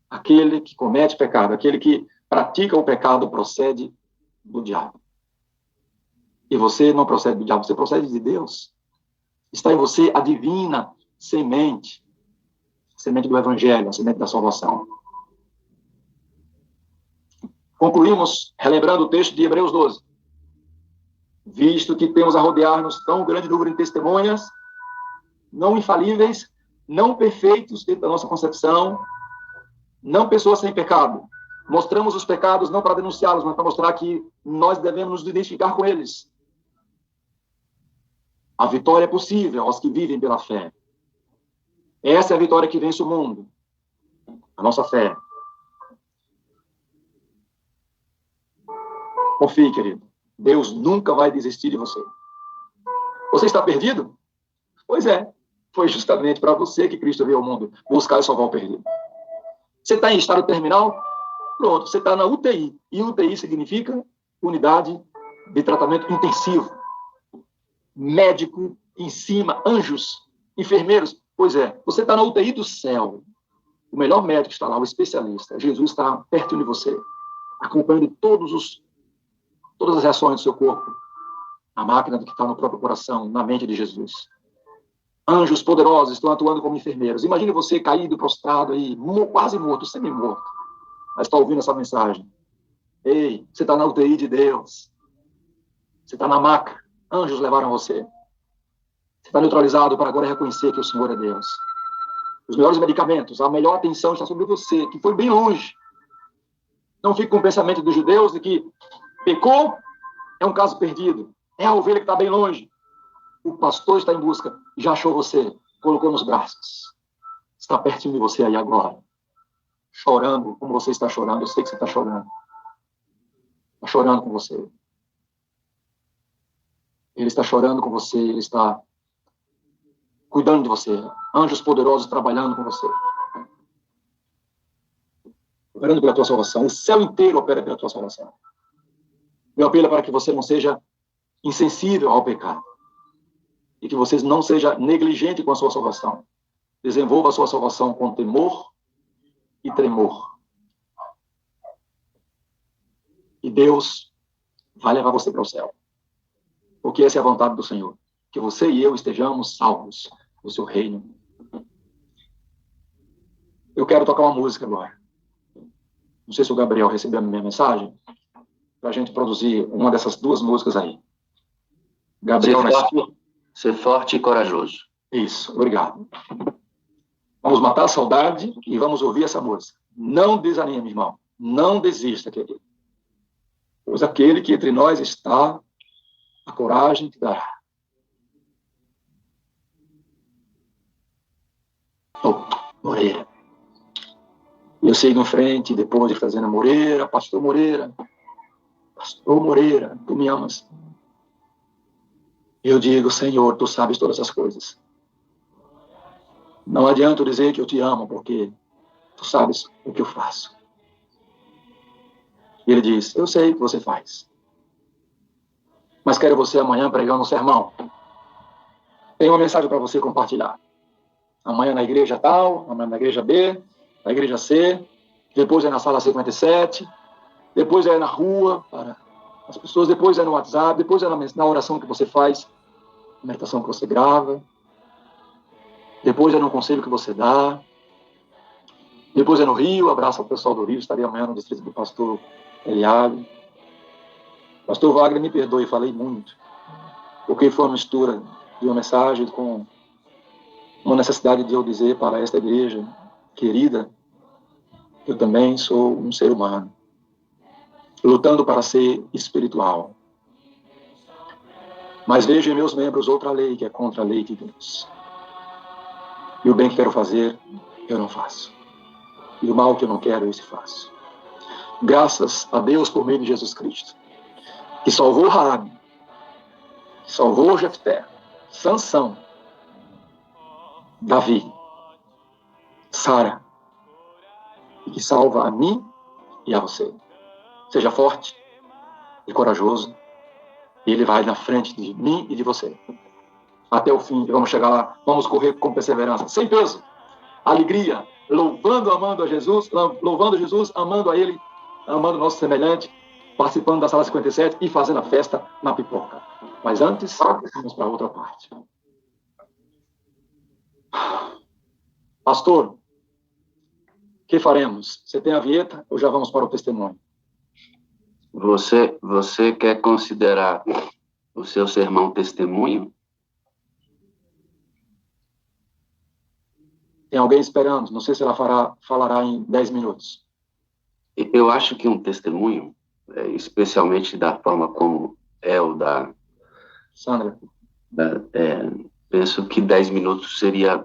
Aquele que comete pecado, aquele que pratica o pecado, procede do diabo. E você não procede do diabo, você procede de Deus. Está em você a divina semente, a semente do Evangelho, a semente da salvação. Concluímos relembrando o texto de Hebreus 12. Visto que temos a rodear-nos tão grande número de testemunhas, não infalíveis, não perfeitos dentro da nossa concepção, não pessoas sem pecado. Mostramos os pecados não para denunciá-los, mas para mostrar que nós devemos nos identificar com eles. A vitória é possível aos que vivem pela fé. Essa é a vitória que vence o mundo. A nossa fé. Confie, querido. Deus nunca vai desistir de você. Você está perdido? Pois é. Foi justamente para você que Cristo veio ao mundo buscar e salvar o perdido. Você está em estado terminal? Pronto, você está na UTI. E UTI significa unidade de tratamento intensivo. Médico em cima, anjos, enfermeiros. Pois é, você está na UTI do céu. O melhor médico está lá, o especialista. Jesus está perto de você, acompanhando todas as reações do seu corpo. A máquina que está no próprio coração, na mente de Jesus. Anjos poderosos estão atuando como enfermeiros. Imagine você caído, prostrado, aí, quase morto, semi-morto. Mas está ouvindo essa mensagem. Ei, você está na UTI de Deus. Você está na maca. Anjos levaram você. Você está neutralizado para agora reconhecer que o Senhor é Deus. Os melhores medicamentos, a melhor atenção está sobre você, que foi bem longe. Não fique com o pensamento dos judeus de que pecou, é um caso perdido. É a ovelha que está bem longe. O pastor está em busca, já achou você, colocou nos braços. Está pertinho de você aí agora. Chorando, como você está chorando. Eu sei que você está chorando. Está chorando com você. Ele está chorando com você, ele está cuidando de você. Anjos poderosos trabalhando com você. Operando pela tua salvação. O céu inteiro opera pela tua salvação. Meu apelo é para que você não seja insensível ao pecado. E que você não seja negligente com a sua salvação. Desenvolva a sua salvação com temor e tremor. E Deus vai levar você para o céu. Porque essa é a vontade do Senhor. Que você e eu estejamos salvos no seu reino. Eu quero tocar uma música agora. Não sei se o Gabriel recebeu a minha mensagem. Para a gente produzir uma dessas duas músicas aí. Gabriel, ser forte e corajoso. Isso, obrigado. Vamos matar a saudade e vamos ouvir essa música. Não desanime, irmão. Não desista, querido. Pois aquele que entre nós está, a coragem te dará. Moreira. Eu sigo em frente, depois de fazendo Moreira, Pastor Moreira, tu me amas. Eu digo, Senhor, tu sabes todas as coisas. Não adianta eu dizer que eu te amo, porque tu sabes o que eu faço. E ele diz, eu sei o que você faz. Mas quero você amanhã pregando um sermão. Tenho uma mensagem para você compartilhar. Amanhã na igreja tal, amanhã na igreja B, na igreja C, depois é na sala 57, depois é na rua, para as pessoas, depois é no WhatsApp, depois é na oração que você faz, na meditação que você grava, depois é no conselho que você dá, depois é no Rio, abraço ao pessoal do Rio, estarei amanhã no distrito do pastor Eliabe. Pastor Wagner, me perdoe, falei muito, porque foi uma mistura de uma mensagem com uma necessidade de eu dizer para esta igreja querida, eu também sou um ser humano, lutando para ser espiritual. Mas vejo em meus membros outra lei que é contra a lei de Deus. E o bem que quero fazer, eu não faço. E o mal que eu não quero, eu se faço. Graças a Deus por meio de Jesus Cristo, que salvou Raabe, que salvou Jefté, Sansão, Davi, Sara, e que salva a mim e a você. Seja forte e corajoso, e ele vai na frente de mim e de você. Até o fim, e vamos chegar lá, vamos correr com perseverança, sem peso, alegria, louvando, amando a Jesus, louvando Jesus, amando a Ele, amando o nosso semelhante, participando da sala 57 e fazendo a festa na pipoca. Mas antes, vamos para outra parte. Pastor, o que faremos? Você tem a vinheta ou já vamos para o testemunho? Você quer considerar o seu sermão testemunho? Tem alguém esperando, não sei se ela falará em 10 minutos. Eu acho que um testemunho, especialmente da forma como é o da Sandra? Penso que 10 minutos seria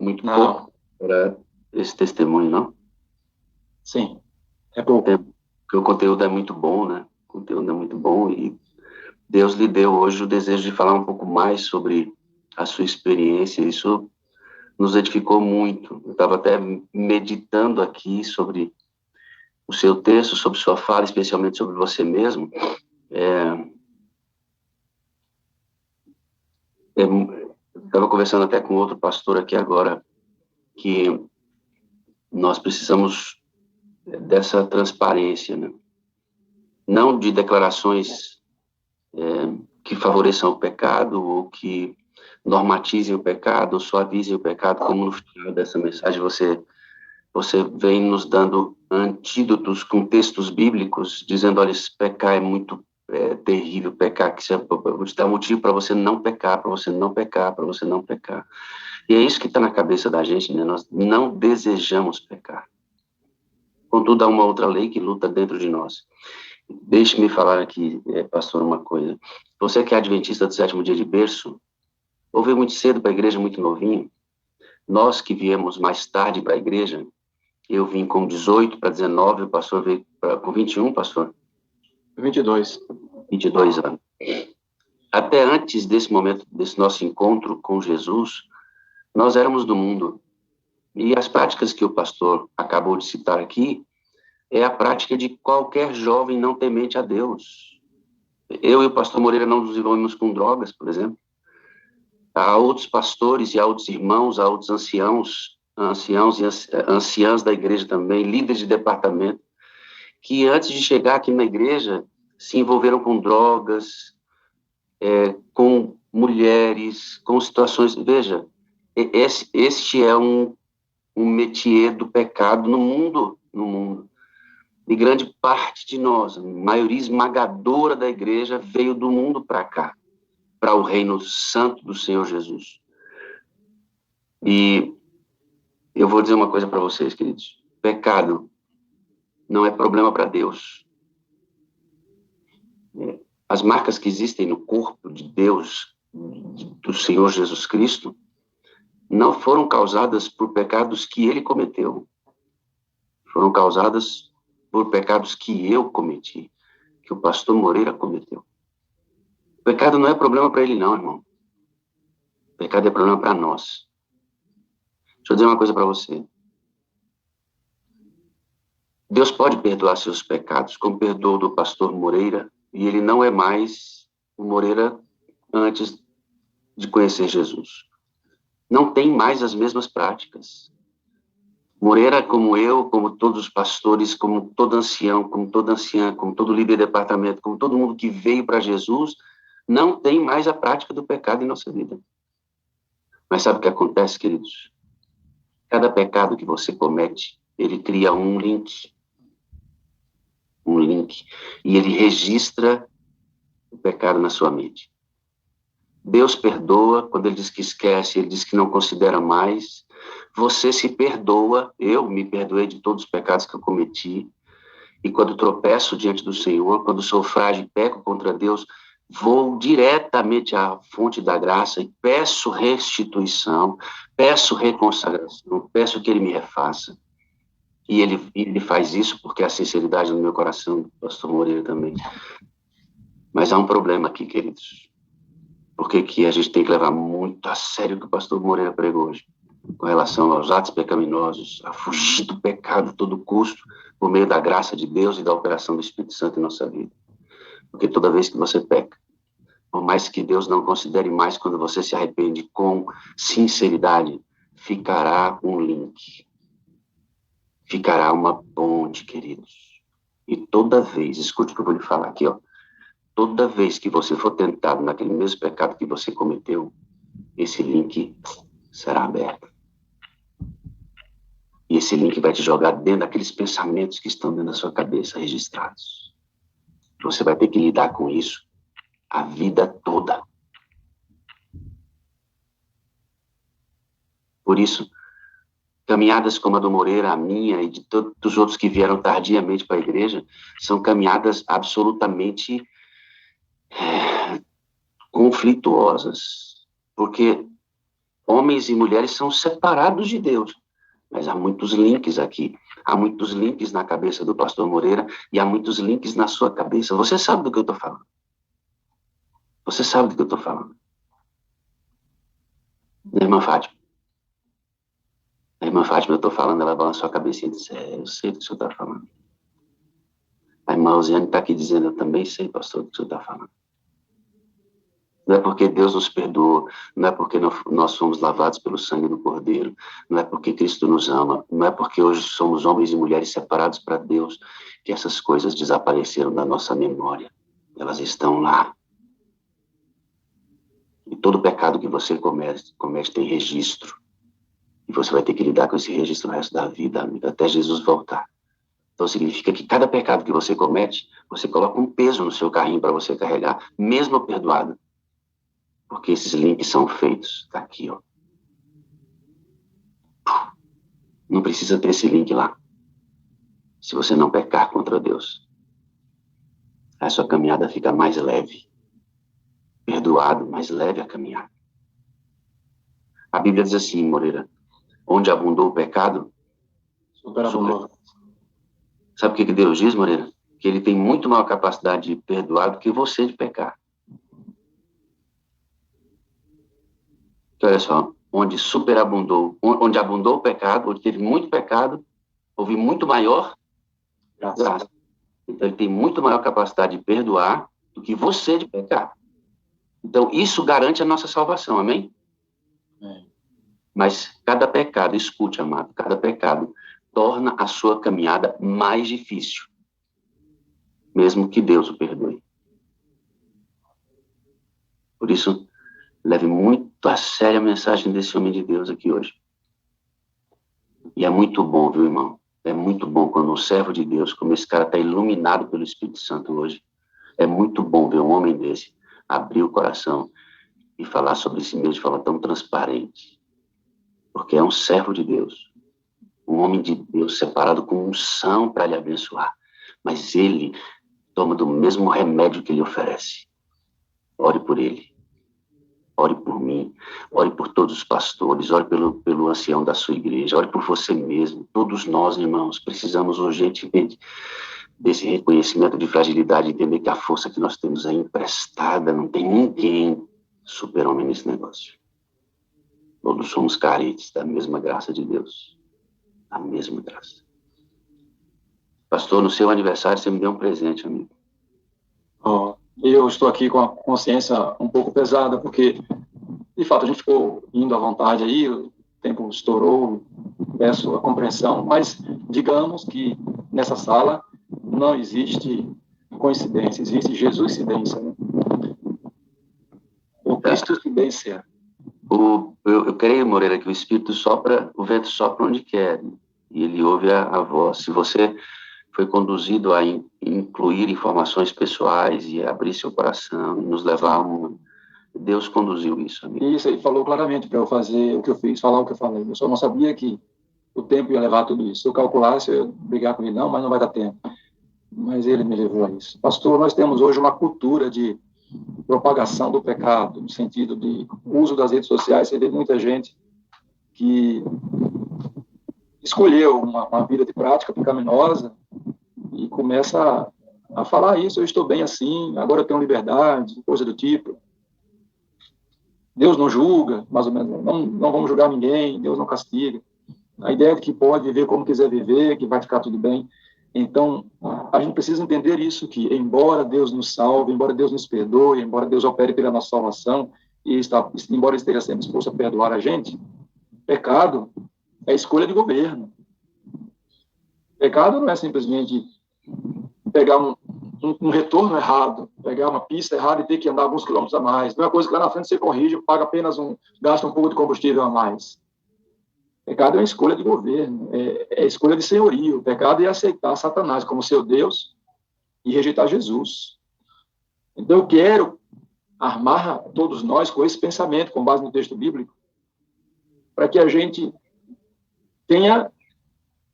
muito pouco para esse testemunho, não? Sim, é pouco. Porque o conteúdo é muito bom, né? O conteúdo é muito bom e Deus lhe deu hoje o desejo de falar um pouco mais sobre a sua experiência. Isso nos edificou muito. Eu estava até meditando aqui sobre o seu texto, sobre sua fala, especialmente sobre você mesmo. Estava conversando até com outro pastor aqui agora, que nós precisamos dessa transparência, né? Não de declarações que favoreçam o pecado ou que normatizem o pecado ou suavizem o pecado, como no final dessa mensagem você vem nos dando antídotos com textos bíblicos, dizendo, olha, esse pecar é muito terrível, pecar, que vou te dar um motivo para você não pecar, para você não pecar, para você não pecar. E é isso que está na cabeça da gente, né? Nós não desejamos pecar. Contudo, há uma outra lei que luta dentro de nós. Deixe-me falar aqui, pastor, uma coisa. Você que é adventista do sétimo dia de berço, ou veio muito cedo para a igreja, muito novinho, nós que viemos mais tarde para a igreja, eu vim com 18 para 19, o pastor veio com 21, pastor? 22. 22 anos. Até antes desse momento, desse nosso encontro com Jesus, nós éramos do mundo. E as práticas que o pastor acabou de citar aqui é a prática de qualquer jovem não temente a Deus. Eu e o pastor Moreira não nos envolvemos com drogas, por exemplo. Há outros pastores e há outros irmãos, há outros anciãos e anciãs da igreja também, líderes de departamento, que antes de chegar aqui na igreja se envolveram com drogas, com mulheres, com situações... Veja, este é um métier do pecado no mundo. E grande parte de nós, a maioria esmagadora da igreja, veio do mundo para cá, para o reino santo do Senhor Jesus. E Eu vou dizer uma coisa para vocês, queridos. Pecado não é problema para Deus. As marcas que existem no corpo de Deus, do Senhor Jesus Cristo, não foram causadas por pecados que ele cometeu. Foram causadas por pecados que eu cometi, que o pastor Moreira cometeu. O pecado não é problema para ele, não, irmão. O pecado é problema para nós. Deixa eu dizer uma coisa para você. Deus pode perdoar seus pecados, como perdoou do pastor Moreira, e ele não é mais o Moreira antes de conhecer Jesus. Não tem mais as mesmas práticas. Moreira, como eu, como todos os pastores, como todo ancião, como toda anciã, como todo líder de departamento, como todo mundo que veio para Jesus, não tem mais a prática do pecado em nossa vida. Mas sabe o que acontece, queridos? Cada pecado que você comete, ele cria um link, e ele registra o pecado na sua mente. Deus perdoa, quando ele diz que esquece, ele diz que não considera mais. Você se perdoa, eu me perdoei de todos os pecados que eu cometi, e quando tropeço diante do Senhor, quando sou frágil e peco contra Deus, vou diretamente à fonte da graça e peço restituição, peço reconsagração, peço que ele me refaça. E ele faz isso porque há sinceridade no meu coração, pastor Moreira também. Mas há um problema aqui, queridos. Porque que a gente tem que levar muito a sério o que o pastor Moreira pregou hoje, com relação aos atos pecaminosos, a fugir do pecado a todo custo, por meio da graça de Deus e da operação do Espírito Santo em nossa vida. Porque toda vez que você peca, por mais que Deus não considere mais, quando você se arrepende com sinceridade, ficará um link. Ficará uma ponte, queridos. E toda vez, escute o que eu vou lhe falar aqui, ó. Toda vez que você for tentado naquele mesmo pecado que você cometeu, esse link será aberto. E esse link vai te jogar dentro daqueles pensamentos que estão dentro da sua cabeça registrados. Você vai ter que lidar com isso a vida toda. Por isso, caminhadas como a do Moreira, a minha e de todos os outros que vieram tardiamente para a igreja, são caminhadas absolutamente conflituosas, porque homens e mulheres são separados de Deus, mas há muitos links aqui, há muitos links na cabeça do pastor Moreira e há muitos links na sua cabeça. Você sabe do que eu estou falando. Você sabe do que eu estou falando. Irmã Fátima, eu estou falando, ela balançou a cabeça e disse, eu sei do que o senhor está falando. A irmã Rosiane está aqui dizendo, eu também sei, pastor, do que o senhor está falando. Não é porque Deus nos perdoou, não é porque nós fomos lavados pelo sangue do Cordeiro, não é porque Cristo nos ama, não é porque hoje somos homens e mulheres separados para Deus, que essas coisas desapareceram da nossa memória. Elas estão lá. E todo pecado que você comete tem registro. E você vai ter que lidar com esse registro o resto da vida, até Jesus voltar. Então significa que cada pecado que você comete, você coloca um peso no seu carrinho para você carregar, mesmo perdoado. Porque esses links são feitos. Está aqui, ó. Não precisa ter esse link lá. Se você não pecar contra Deus, a sua caminhada fica mais leve. Perdoado, mais leve a caminhada. A Bíblia diz assim, Moreira, onde abundou o pecado, superabundou. Sabe o que Deus diz, Moreira? Que ele tem muito maior capacidade de perdoar do que você de pecar. Então, olha só, onde abundou o pecado, onde teve muito pecado, houve muito maior graça. Então, ele tem muito maior capacidade de perdoar do que você de pecar. Então, isso garante a nossa salvação, amém? Mas cada pecado, escute, amado, cada pecado torna a sua caminhada mais difícil, mesmo que Deus o perdoe. Por isso, leve muito a sério a mensagem desse homem de Deus aqui hoje. E é muito bom, viu, irmão? É muito bom quando um servo de Deus, como esse cara está iluminado pelo Espírito Santo hoje, é muito bom ver um homem desse abrir o coração e falar sobre si mesmo de forma tão transparente. Porque é um servo de Deus. um homem de Deus separado com unção para lhe abençoar. Mas ele toma do mesmo remédio que ele oferece. Ore por ele. Ore por mim. Ore por todos os pastores. Ore pelo ancião da sua igreja. Ore por você mesmo. Todos nós, irmãos, precisamos urgentemente desse reconhecimento de fragilidade, entender que a força que nós temos é emprestada. Não tem ninguém super-homem nesse negócio. Todos somos carentes da mesma graça de Deus. A mesma graça. Pastor, no seu aniversário você me deu um presente, amigo. Eu estou aqui com a consciência um pouco pesada, porque, de fato, a gente ficou indo à vontade aí, o tempo estourou, peço a compreensão, mas digamos que nessa sala não existe coincidência, existe Jesuscidência, né? O Cristo-cidência. Eu creio, Moreira, que o Espírito sopra, o vento sopra onde quer, e ele ouve a voz. Se você foi conduzido a incluir informações pessoais e abrir seu coração, e nos levar a um... Deus conduziu isso, amigo. Isso, ele falou claramente para eu fazer o que eu fiz, falar o que eu falei. Eu só não sabia que o tempo ia levar tudo isso. Se eu calculasse, eu ia brigar com ele, não, mas não vai dar tempo. Mas ele me levou a isso. Pastor, nós temos hoje uma cultura de propagação do pecado, no sentido de uso das redes sociais. Você vê muita gente que escolheu uma vida de prática pecaminosa e começa a falar isso, eu estou bem assim, agora eu tenho liberdade, coisa do tipo. Deus não julga, mais ou menos, não vamos julgar ninguém, Deus não castiga. A ideia de que pode viver como quiser viver, que vai ficar tudo bem. Então, a gente precisa entender isso, que embora Deus nos salve, embora Deus nos perdoe, embora Deus opere pela nossa salvação, embora ele esteja sempre disposto a perdoar a gente, pecado é escolha de governo. Pecado não é simplesmente pegar um retorno errado, pegar uma pista errada e ter que andar alguns quilômetros a mais. Não é coisa que lá na frente você corrige, paga apenas gasta um pouco de combustível a mais. Pecado é uma escolha de governo, é escolha de senhorio. O pecado é aceitar Satanás como seu Deus e rejeitar Jesus. Então eu quero armar todos nós com esse pensamento, com base no texto bíblico, para que a gente tenha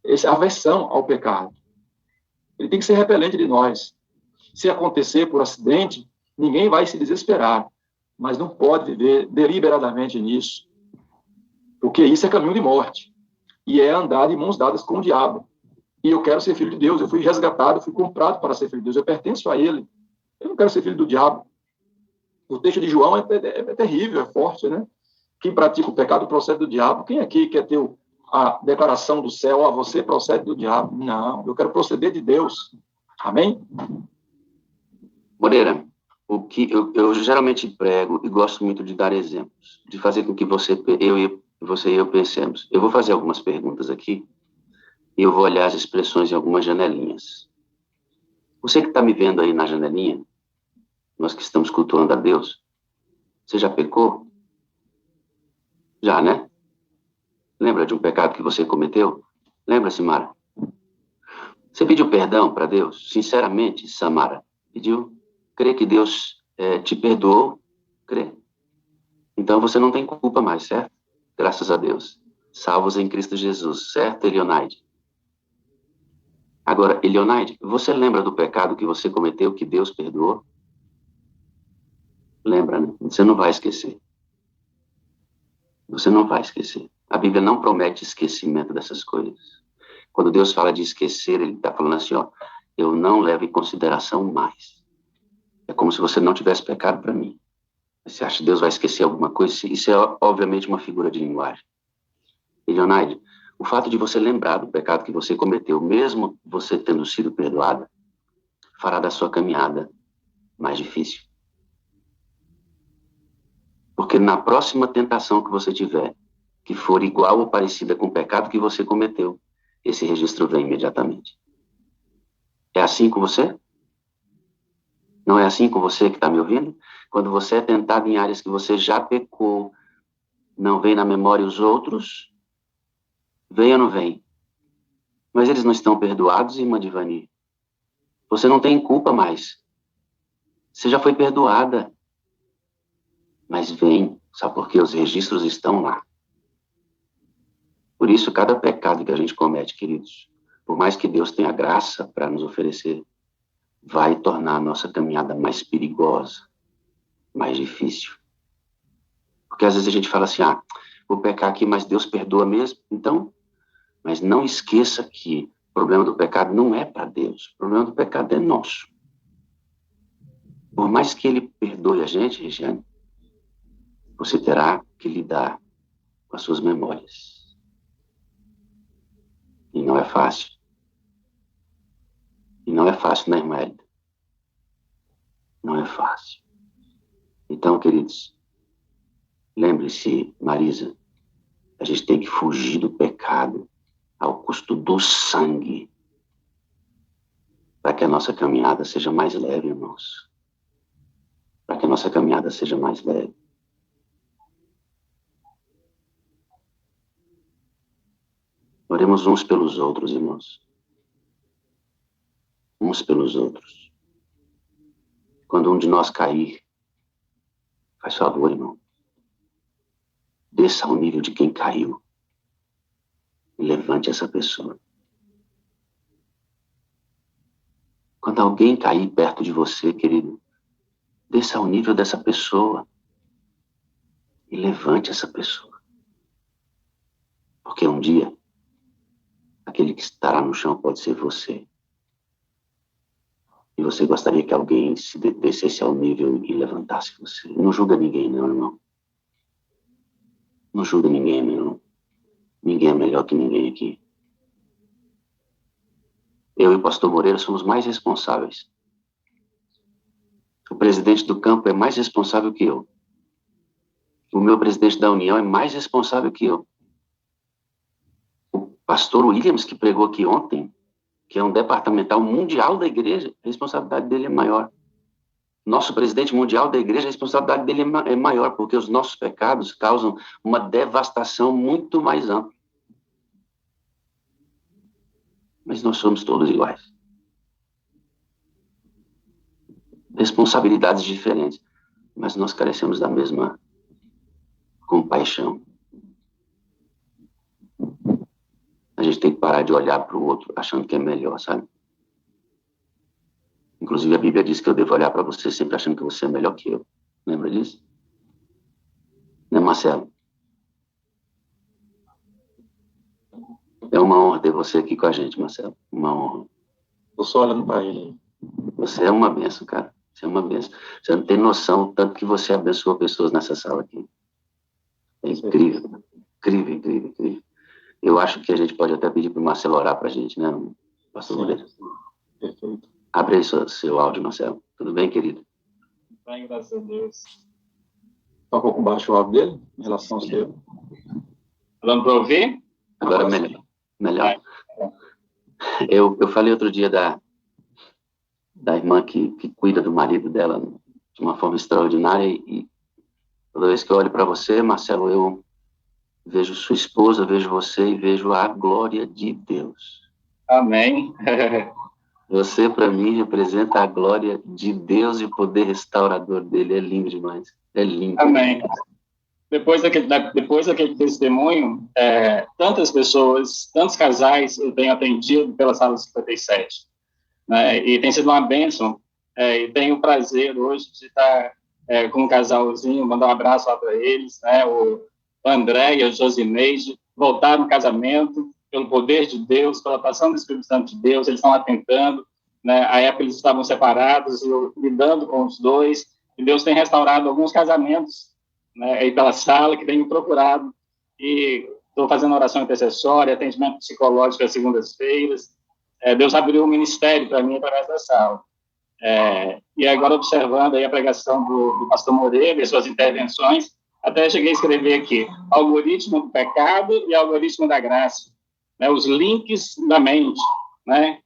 essa aversão ao pecado. Ele tem que ser repelente de nós. Se acontecer por acidente, ninguém vai se desesperar, mas não pode viver deliberadamente nisso, porque isso é caminho de morte, e é andar de mãos dadas com o diabo. E eu quero ser filho de Deus, eu fui resgatado, fui comprado para ser filho de Deus, eu pertenço a ele, eu não quero ser filho do diabo. O texto de João é terrível, é forte, né? Quem pratica o pecado procede do diabo. Quem aqui quer ter a declaração do céu, você procede do diabo? Não, eu quero proceder de Deus. Amém? Moreira, o que eu geralmente prego e gosto muito de dar exemplos, de fazer com que você e eu pensemos. Eu vou fazer algumas perguntas aqui e eu vou olhar as expressões em algumas janelinhas. Você que está me vendo aí na janelinha, nós que estamos cultuando a Deus, você já pecou? Já, né? Lembra de um pecado que você cometeu? Lembra, Samara? Você pediu perdão para Deus? Sinceramente, Samara, pediu? Crê que Deus te perdoou? Crê. Então você não tem culpa mais, certo? Graças a Deus. Salvos em Cristo Jesus, certo, Elionaide? Agora, Elionaide, você lembra do pecado que você cometeu que Deus perdoou? Lembra, né? Você não vai esquecer. Você não vai esquecer. A Bíblia não promete esquecimento dessas coisas. Quando Deus fala de esquecer, ele está falando assim, ó, eu não levo em consideração mais. É como se você não tivesse pecado para mim. Você acha que Deus vai esquecer alguma coisa? Isso é, obviamente, uma figura de linguagem. E, Leonardo, o fato de você lembrar do pecado que você cometeu, mesmo você tendo sido perdoada, fará da sua caminhada mais difícil. Porque na próxima tentação que você tiver, que for igual ou parecida com o pecado que você cometeu, esse registro vem imediatamente. É assim com você? Não é assim com você que está me ouvindo? Quando você é tentado em áreas que você já pecou, não vem na memória os outros? Vem ou não vem? Mas eles não estão perdoados, irmã Divani. Você não tem culpa mais. Você já foi perdoada. Mas vem, sabe por quê? Os registros estão lá. Por isso, cada pecado que a gente comete, queridos, por mais que Deus tenha graça para nos oferecer, vai tornar a nossa caminhada mais perigosa, mais difícil. Porque às vezes a gente fala assim, vou pecar aqui, mas Deus perdoa mesmo. Então, mas não esqueça que o problema do pecado não é para Deus, o problema do pecado é nosso. Por mais que ele perdoe a gente, Regiane, você terá que lidar com as suas memórias. E não é fácil. E não é fácil, né, irmã Hélida? Não é fácil. Então, queridos, lembre-se, Marisa, a gente tem que fugir do pecado ao custo do sangue, para que a nossa caminhada seja mais leve, irmãos. Para que a nossa caminhada seja mais leve. Oremos uns pelos outros, irmãos. Uns pelos outros. Quando um de nós cair, faz favor, irmão, desça ao nível de quem caiu e levante essa pessoa. Quando alguém cair perto de você, querido, desça ao nível dessa pessoa e levante essa pessoa. Porque um dia, aquele que estará no chão pode ser você. E você gostaria que alguém se descesse ao nível e levantasse você. Não julga ninguém, não, irmão. Não julga ninguém, meu irmão. Ninguém é melhor que ninguém aqui. Eu e o pastor Moreira somos mais responsáveis. O presidente do campo é mais responsável que eu. O meu presidente da União é mais responsável que eu. O pastor Williams, que pregou aqui ontem, que é um departamental mundial da igreja, a responsabilidade dele é maior. Nosso presidente mundial da igreja, a responsabilidade dele é maior, porque os nossos pecados causam uma devastação muito mais ampla. Mas nós somos todos iguais. Responsabilidades diferentes, mas nós carecemos da mesma compaixão. A gente tem que parar de olhar para o outro achando que é melhor, sabe? Inclusive a Bíblia diz que eu devo olhar para você sempre achando que você é melhor que eu. Lembra disso? Né, Marcelo? É uma honra ter você aqui com a gente, Marcelo. Uma honra. Estou só olhando para ele. Você é uma bênção, cara. Você é uma bênção. Você não tem noção tanto que você abençoa pessoas nessa sala aqui. É incrível. Incrível, incrível, incrível. Eu acho que a gente pode até pedir para o Marcelo orar para a gente, né, pastor Moreira? Perfeito. Abre aí seu áudio, Marcelo. Tudo bem, querido? Bem, graças a Deus. Está um pouco baixo o áudio dele, em relação ao seu. Vamos para ouvir? Agora melhor. Eu falei outro dia da irmã que cuida do marido dela de uma forma extraordinária e toda vez que eu olho para você, Marcelo, eu vejo sua esposa, vejo você e vejo a glória de Deus. Amém. Você, para mim, representa a glória de Deus e o poder restaurador dele. É lindo demais. É lindo. Amém. Depois daquele testemunho, tantas pessoas, tantos casais eu tenho atendido pela Sala 57. Né, e tem sido uma bênção. E tenho o prazer hoje de estar com um casalzinho, mandar um abraço lá para eles, né, o André e a Josineide voltaram no casamento, pelo poder de Deus, pela ação do Espírito Santo de Deus, eles estão lá tentando, né, a época eles estavam separados, eu lidando com os dois, e Deus tem restaurado alguns casamentos, né, aí pela sala, que tem me procurado, e estou fazendo oração intercessória, atendimento psicológico às segundas-feiras. Deus abriu um ministério para mim através da sala. E agora, observando aí a pregação do pastor Moreira e suas intervenções, até cheguei a escrever aqui, algoritmo do pecado e algoritmo da graça, né, os links da mente, né?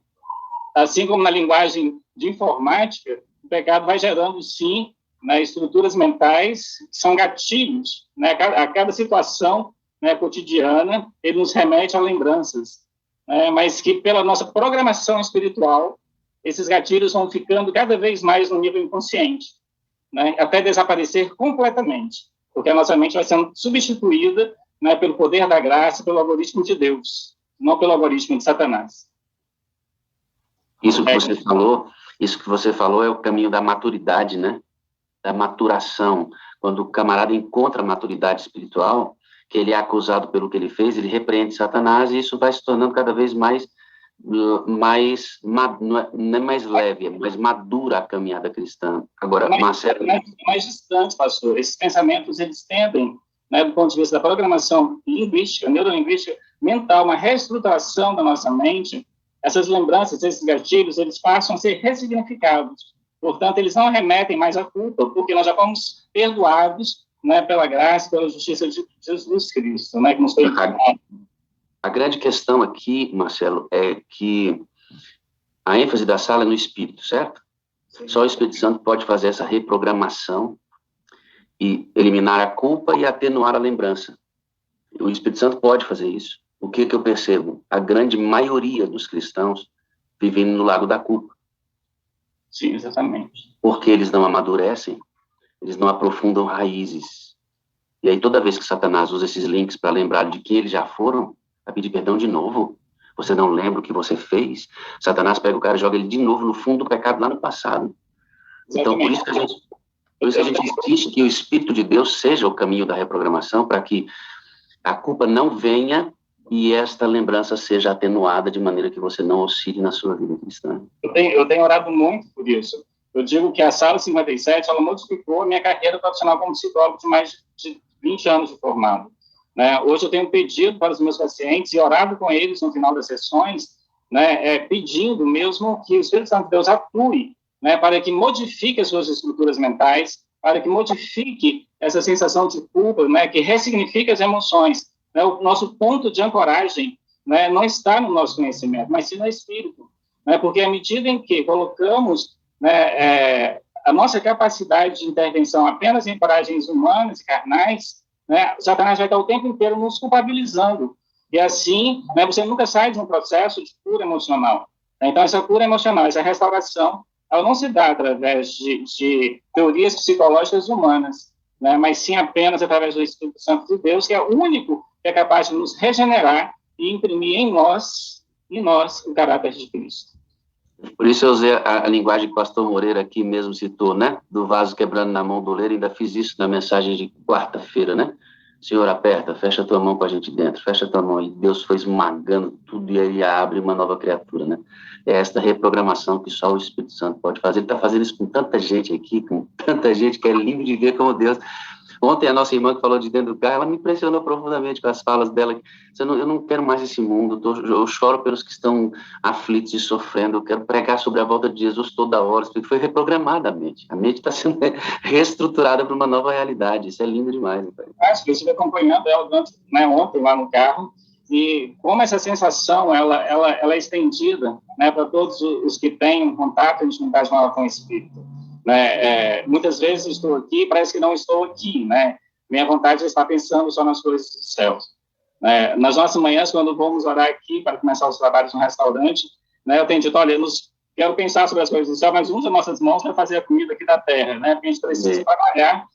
Assim como na linguagem de informática, o pecado vai gerando, sim, né, estruturas mentais que são gatilhos, né, a cada situação, né, cotidiana, ele nos remete a lembranças, né, mas que pela nossa programação espiritual, esses gatilhos vão ficando cada vez mais no nível inconsciente, né, até desaparecer completamente, porque a nossa mente vai sendo substituída né, pelo poder da graça, pelo algoritmo de Deus, não pelo algoritmo de Satanás. Isso que você falou é o caminho da maturidade, né? Da maturação. Quando o camarada encontra a maturidade espiritual, que ele é acusado pelo que ele fez, ele repreende Satanás, e isso vai se tornando cada vez mais não é mais leve, é mais madura a caminhada cristã. Agora, Marcelo... Mais distante, pastor. Esses pensamentos, eles tendem, né, do ponto de vista da programação linguística, neurolinguística, mental, uma reestruturação da nossa mente. Essas lembranças, esses gatilhos, eles passam a ser ressignificados. Portanto, eles não remetem mais à culpa, porque nós já fomos perdoados, né, pela graça, pela justiça de Jesus Cristo, né, que nos foi encarnado. A grande questão aqui, Marcelo, é que a ênfase da sala é no Espírito, certo? Sim. Só o Espírito Santo pode fazer essa reprogramação e eliminar a culpa e atenuar a lembrança. O Espírito Santo pode fazer isso. O que eu percebo? A grande maioria dos cristãos vivem no lago da culpa. Sim, exatamente. Porque eles não amadurecem, eles não aprofundam raízes. E aí, toda vez que Satanás usa esses links para lembrar de quem eles já foram, a pedir perdão de novo, você não lembra o que você fez, Satanás pega o cara e joga ele de novo no fundo do pecado lá no passado. Então, por isso que a gente insiste que o Espírito de Deus seja o caminho da reprogramação, para que a culpa não venha e esta lembrança seja atenuada de maneira que você não oscile na sua vida cristã. Eu tenho orado muito por isso. Eu digo que a Sala 57, ela modificou a minha carreira profissional como psicólogo de mais de 20 anos de formado. Né? Hoje eu tenho pedido para os meus pacientes e orado com eles no final das sessões, né, pedindo mesmo que o Espírito Santo de Deus atue, né, para que modifique as suas estruturas mentais, para que modifique essa sensação de culpa, né, que ressignifique as emoções. Né? O nosso ponto de ancoragem, né, não está no nosso conhecimento, mas sim no Espírito. Né? Porque à medida em que colocamos, né, a nossa capacidade de intervenção apenas em ancoragens humanas e carnais, né, Satanás vai estar o tempo inteiro nos culpabilizando. E assim, né, você nunca sai de um processo de cura emocional. Então, essa cura emocional, essa restauração, ela não se dá através de teorias psicológicas humanas, né, mas sim apenas através do Espírito Santo de Deus, que é o único que é capaz de nos regenerar e imprimir em nós o caráter de Cristo. Por isso eu usei a linguagem que o pastor Moreira aqui mesmo citou, né? Do vaso quebrando na mão do oleiro, ainda fiz isso na mensagem de quarta-feira, né? Senhor, aperta, fecha a tua mão com a gente dentro, fecha a tua mão, e Deus foi esmagando tudo e aí abre uma nova criatura, né? É esta reprogramação que só o Espírito Santo pode fazer. Ele está fazendo isso com tanta gente aqui, com tanta gente que é lindo de ver como Deus... Ontem a nossa irmã que falou de dentro do carro, ela me impressionou profundamente com as falas dela. Eu não quero mais esse mundo, eu choro pelos que estão aflitos e sofrendo, eu quero pregar sobre a volta de Jesus toda hora. Foi reprogramada a mente está sendo reestruturada para uma nova realidade. Isso é lindo demais. Eu estive acompanhando ela ontem lá no carro, e como essa sensação ela é estendida, né, para todos os que têm um contato, intimidade maior com o Espírito. Né? Muitas vezes estou aqui, parece que não estou aqui, né? Minha vontade é estar pensando só nas coisas dos céus. Nas nossas manhãs, quando vamos orar aqui para começar os trabalhos no restaurante, né, eu tenho dito, olha, quero pensar sobre as coisas do céu, mas usa nossas mãos para fazer a comida aqui da terra, né? Porque a gente precisa trabalhar,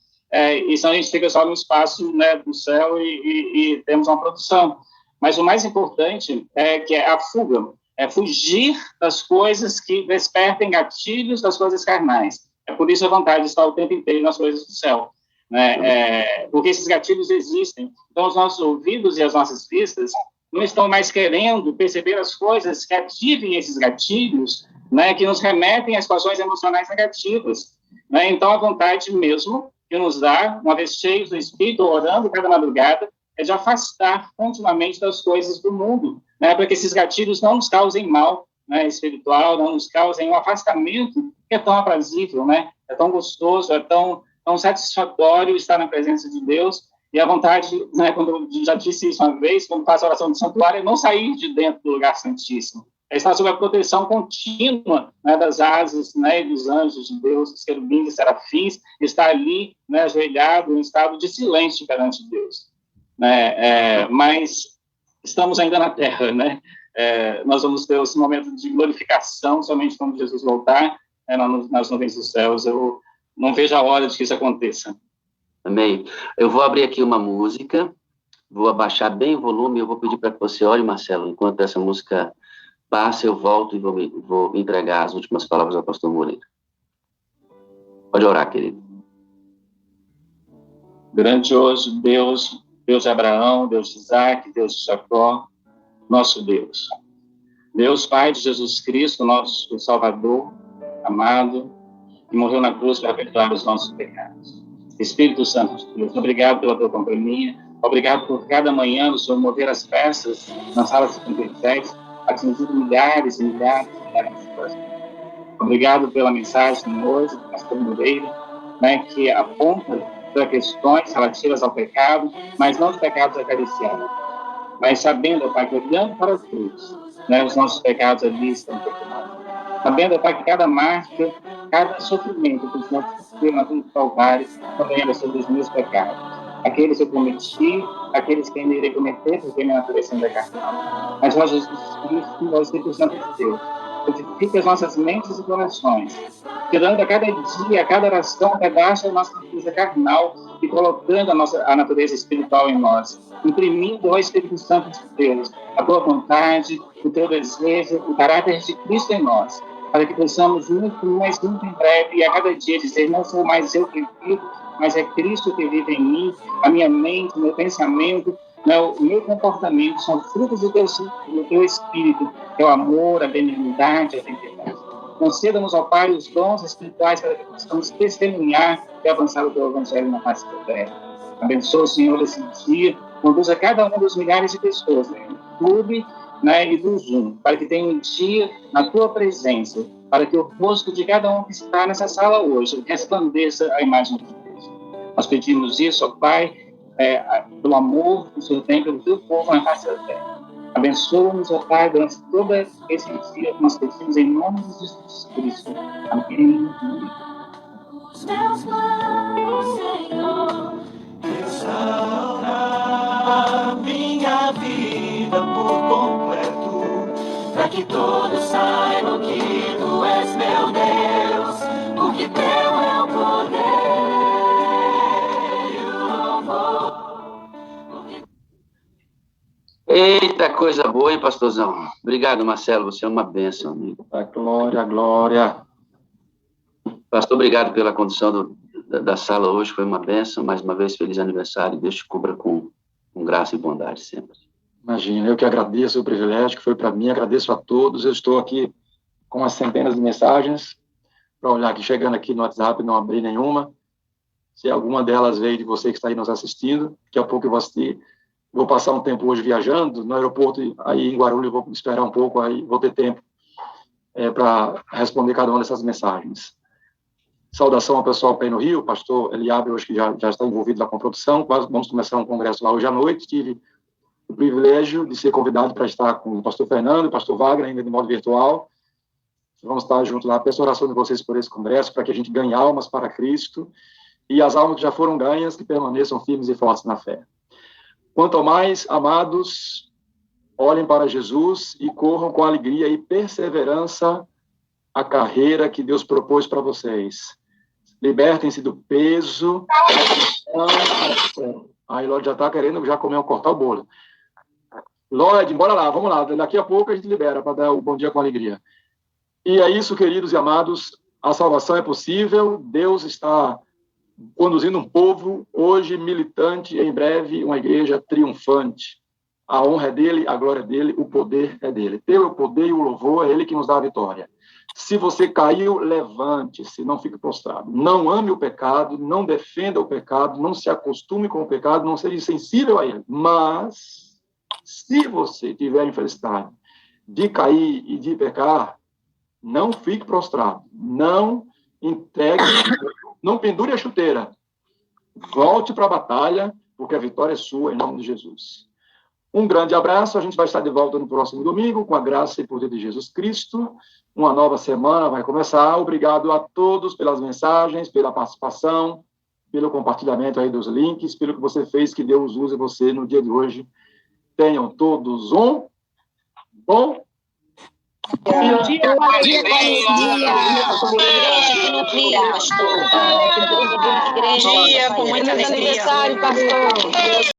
e senão a gente fica só no espaço, né, do céu e temos uma produção. Mas o mais importante que é a fuga, é fugir das coisas que despertem gatilhos das coisas carnais. É por isso a vontade de estar o tempo inteiro nas coisas do céu. Né? Porque esses gatilhos existem. Então, os nossos ouvidos e as nossas vistas não estão mais querendo perceber as coisas que ativem esses gatilhos, né, que nos remetem a situações emocionais negativas. Né? Então, a vontade mesmo que nos dá, uma vez cheios do Espírito, orando cada madrugada, é de afastar continuamente das coisas do mundo, né, para que esses gatilhos não nos causem mal, né, espiritual, não nos causem um afastamento que é tão aprazível, né, é tão gostoso, é tão satisfatório estar na presença de Deus. E a vontade, né, quando eu já disse isso uma vez, quando faço a oração do santuário, é não sair de dentro do lugar santíssimo. É estar sob a proteção contínua, né, das asas, né, e dos anjos de Deus, dos querubins e serafins, estar ali, né, ajoelhado, em estado de silêncio perante Deus. Né? Mas estamos ainda na Terra, né? Nós vamos ter esse momento de glorificação somente quando Jesus voltar, nas nuvens dos céus. Eu não vejo a hora de que isso aconteça. Amém. Eu vou abrir aqui uma música Vou abaixar bem o volume e eu vou pedir para que você olhe, Marcelo, enquanto essa música passa, eu volto e vou entregar as últimas palavras ao pastor Moreira. Pode orar, querido. Grandioso Deus, Deus de Abraão, Deus de Isaac, Deus de Jacó, nosso Deus. Deus Pai de Jesus Cristo, nosso Salvador, amado, que morreu na cruz para perdoar os nossos pecados. Espírito Santo de Deus, obrigado pela tua companhia, obrigado por cada manhã o Senhor mover as peças na sala 57, atingindo milhares e milhares e milhares de pessoas. Obrigado pela mensagem hoje do pastor Moreira, que aponta para questões relativas ao pecado, mas não os pecados acariciados, mas sabendo, Pai, que olhando para a cruz, os nossos pecados ali estão perdoados. Sabendo, Pai, que cada marca, cada sofrimento que o Senhor sofreu na cruz do Calvário também era sobre os meus pecados. Aqueles que eu cometi, aqueles que ainda irei cometer, porque minha natureza ainda é carnal. Mas nós, Jesus Cristo, nós, Espírito Santo de Deus, fortifica as nossas mentes e corações, tirando a cada dia, a cada oração, um pedaço da nossa natureza carnal e colocando a natureza espiritual em nós, imprimindo ao Espírito Santo de Deus a tua vontade, o teu desejo, o caráter de Cristo em nós, para que possamos muito em breve e a cada dia dizer, não sou mais eu que vivo, mas é Cristo que vive em mim, a minha mente, o meu pensamento, o meu comportamento são frutos do teu Espírito, que é o amor, a benignidade, a fidelidade. Conceda-nos, ó Pai, os dons espirituais para que possamos testemunhar e avançar o teu evangelho na face da terra. Abençoa, Senhor, esse dia, conduza cada um dos milhares de pessoas do YouTube e do Zoom, para que tenha um dia na tua presença, para que o rosto de cada um que está nessa sala hoje resplandeça a imagem de Deus. Nós pedimos isso, ó Pai, pelo amor que o Senhor tem pelo teu povo na face da terra. Abençoa-nos, ó Pai, durante todo esse dia que nós pedimos em nome de Jesus Cristo. Amém. Os meus planos, Senhor, restaura minha vida por completo, para que todos saibam que tu és meu Deus, porque teu é o poder. Eita, coisa boa, hein, pastorzão? Obrigado, Marcelo, você é uma bênção, amigo. Glória, glória. Pastor, obrigado pela condução da sala hoje, foi uma bênção. Mais uma vez, feliz aniversário. Deus te cubra com graça e bondade sempre. Imagina, eu que agradeço o privilégio que foi para mim, agradeço a todos. Eu estou aqui com as centenas de mensagens para olhar aqui, chegando aqui no WhatsApp, não abri nenhuma. Se alguma delas veio de você que está aí nos assistindo, daqui a pouco eu vou assistir. Vou passar um tempo hoje viajando no aeroporto, aí em Guarulhos, vou esperar um pouco, aí vou ter tempo para responder cada uma dessas mensagens. Saudação ao pessoal que está aí no Rio, o pastor Eliabe, hoje que já está envolvido lá com a produção, vamos começar um congresso lá hoje à noite, tive o privilégio de ser convidado para estar com o pastor Fernando, o pastor Wagner, ainda de modo virtual. Vamos estar juntos lá, peço oração de vocês por esse congresso, para que a gente ganhe almas para Cristo, e as almas que já foram ganhas, que permaneçam firmes e fortes na fé. Quanto ao mais, amados, olhem para Jesus e corram com alegria e perseverança a carreira que Deus propôs para vocês. Libertem-se do peso. Aí Lloyd já está querendo cortar o bolo. Lloyd, bora lá, vamos lá. Daqui a pouco a gente libera para dar o bom dia com alegria. E é isso, queridos e amados. A salvação é possível. Deus está conduzindo um povo, hoje militante, em breve uma igreja triunfante. A honra é dele, a glória é dele, o poder é dele. Teu é o poder e o louvor, é ele que nos dá a vitória. Se você caiu, levante-se, não fique prostrado. Não ame o pecado, não defenda o pecado, não se acostume com o pecado, não seja insensível a ele. Mas, se você tiver a infelicidade de cair e de pecar, não fique prostrado. Não entregue, não pendure a chuteira. Volte para a batalha, porque a vitória é sua, em nome de Jesus. Um grande abraço, a gente vai estar de volta no próximo domingo, com a graça e poder de Jesus Cristo. Uma nova semana vai começar. Obrigado a todos pelas mensagens, pela participação, pelo compartilhamento aí dos links, pelo que você fez, que Deus use você no dia de hoje. Tenham todos um bom dia. Dia com muita alegria.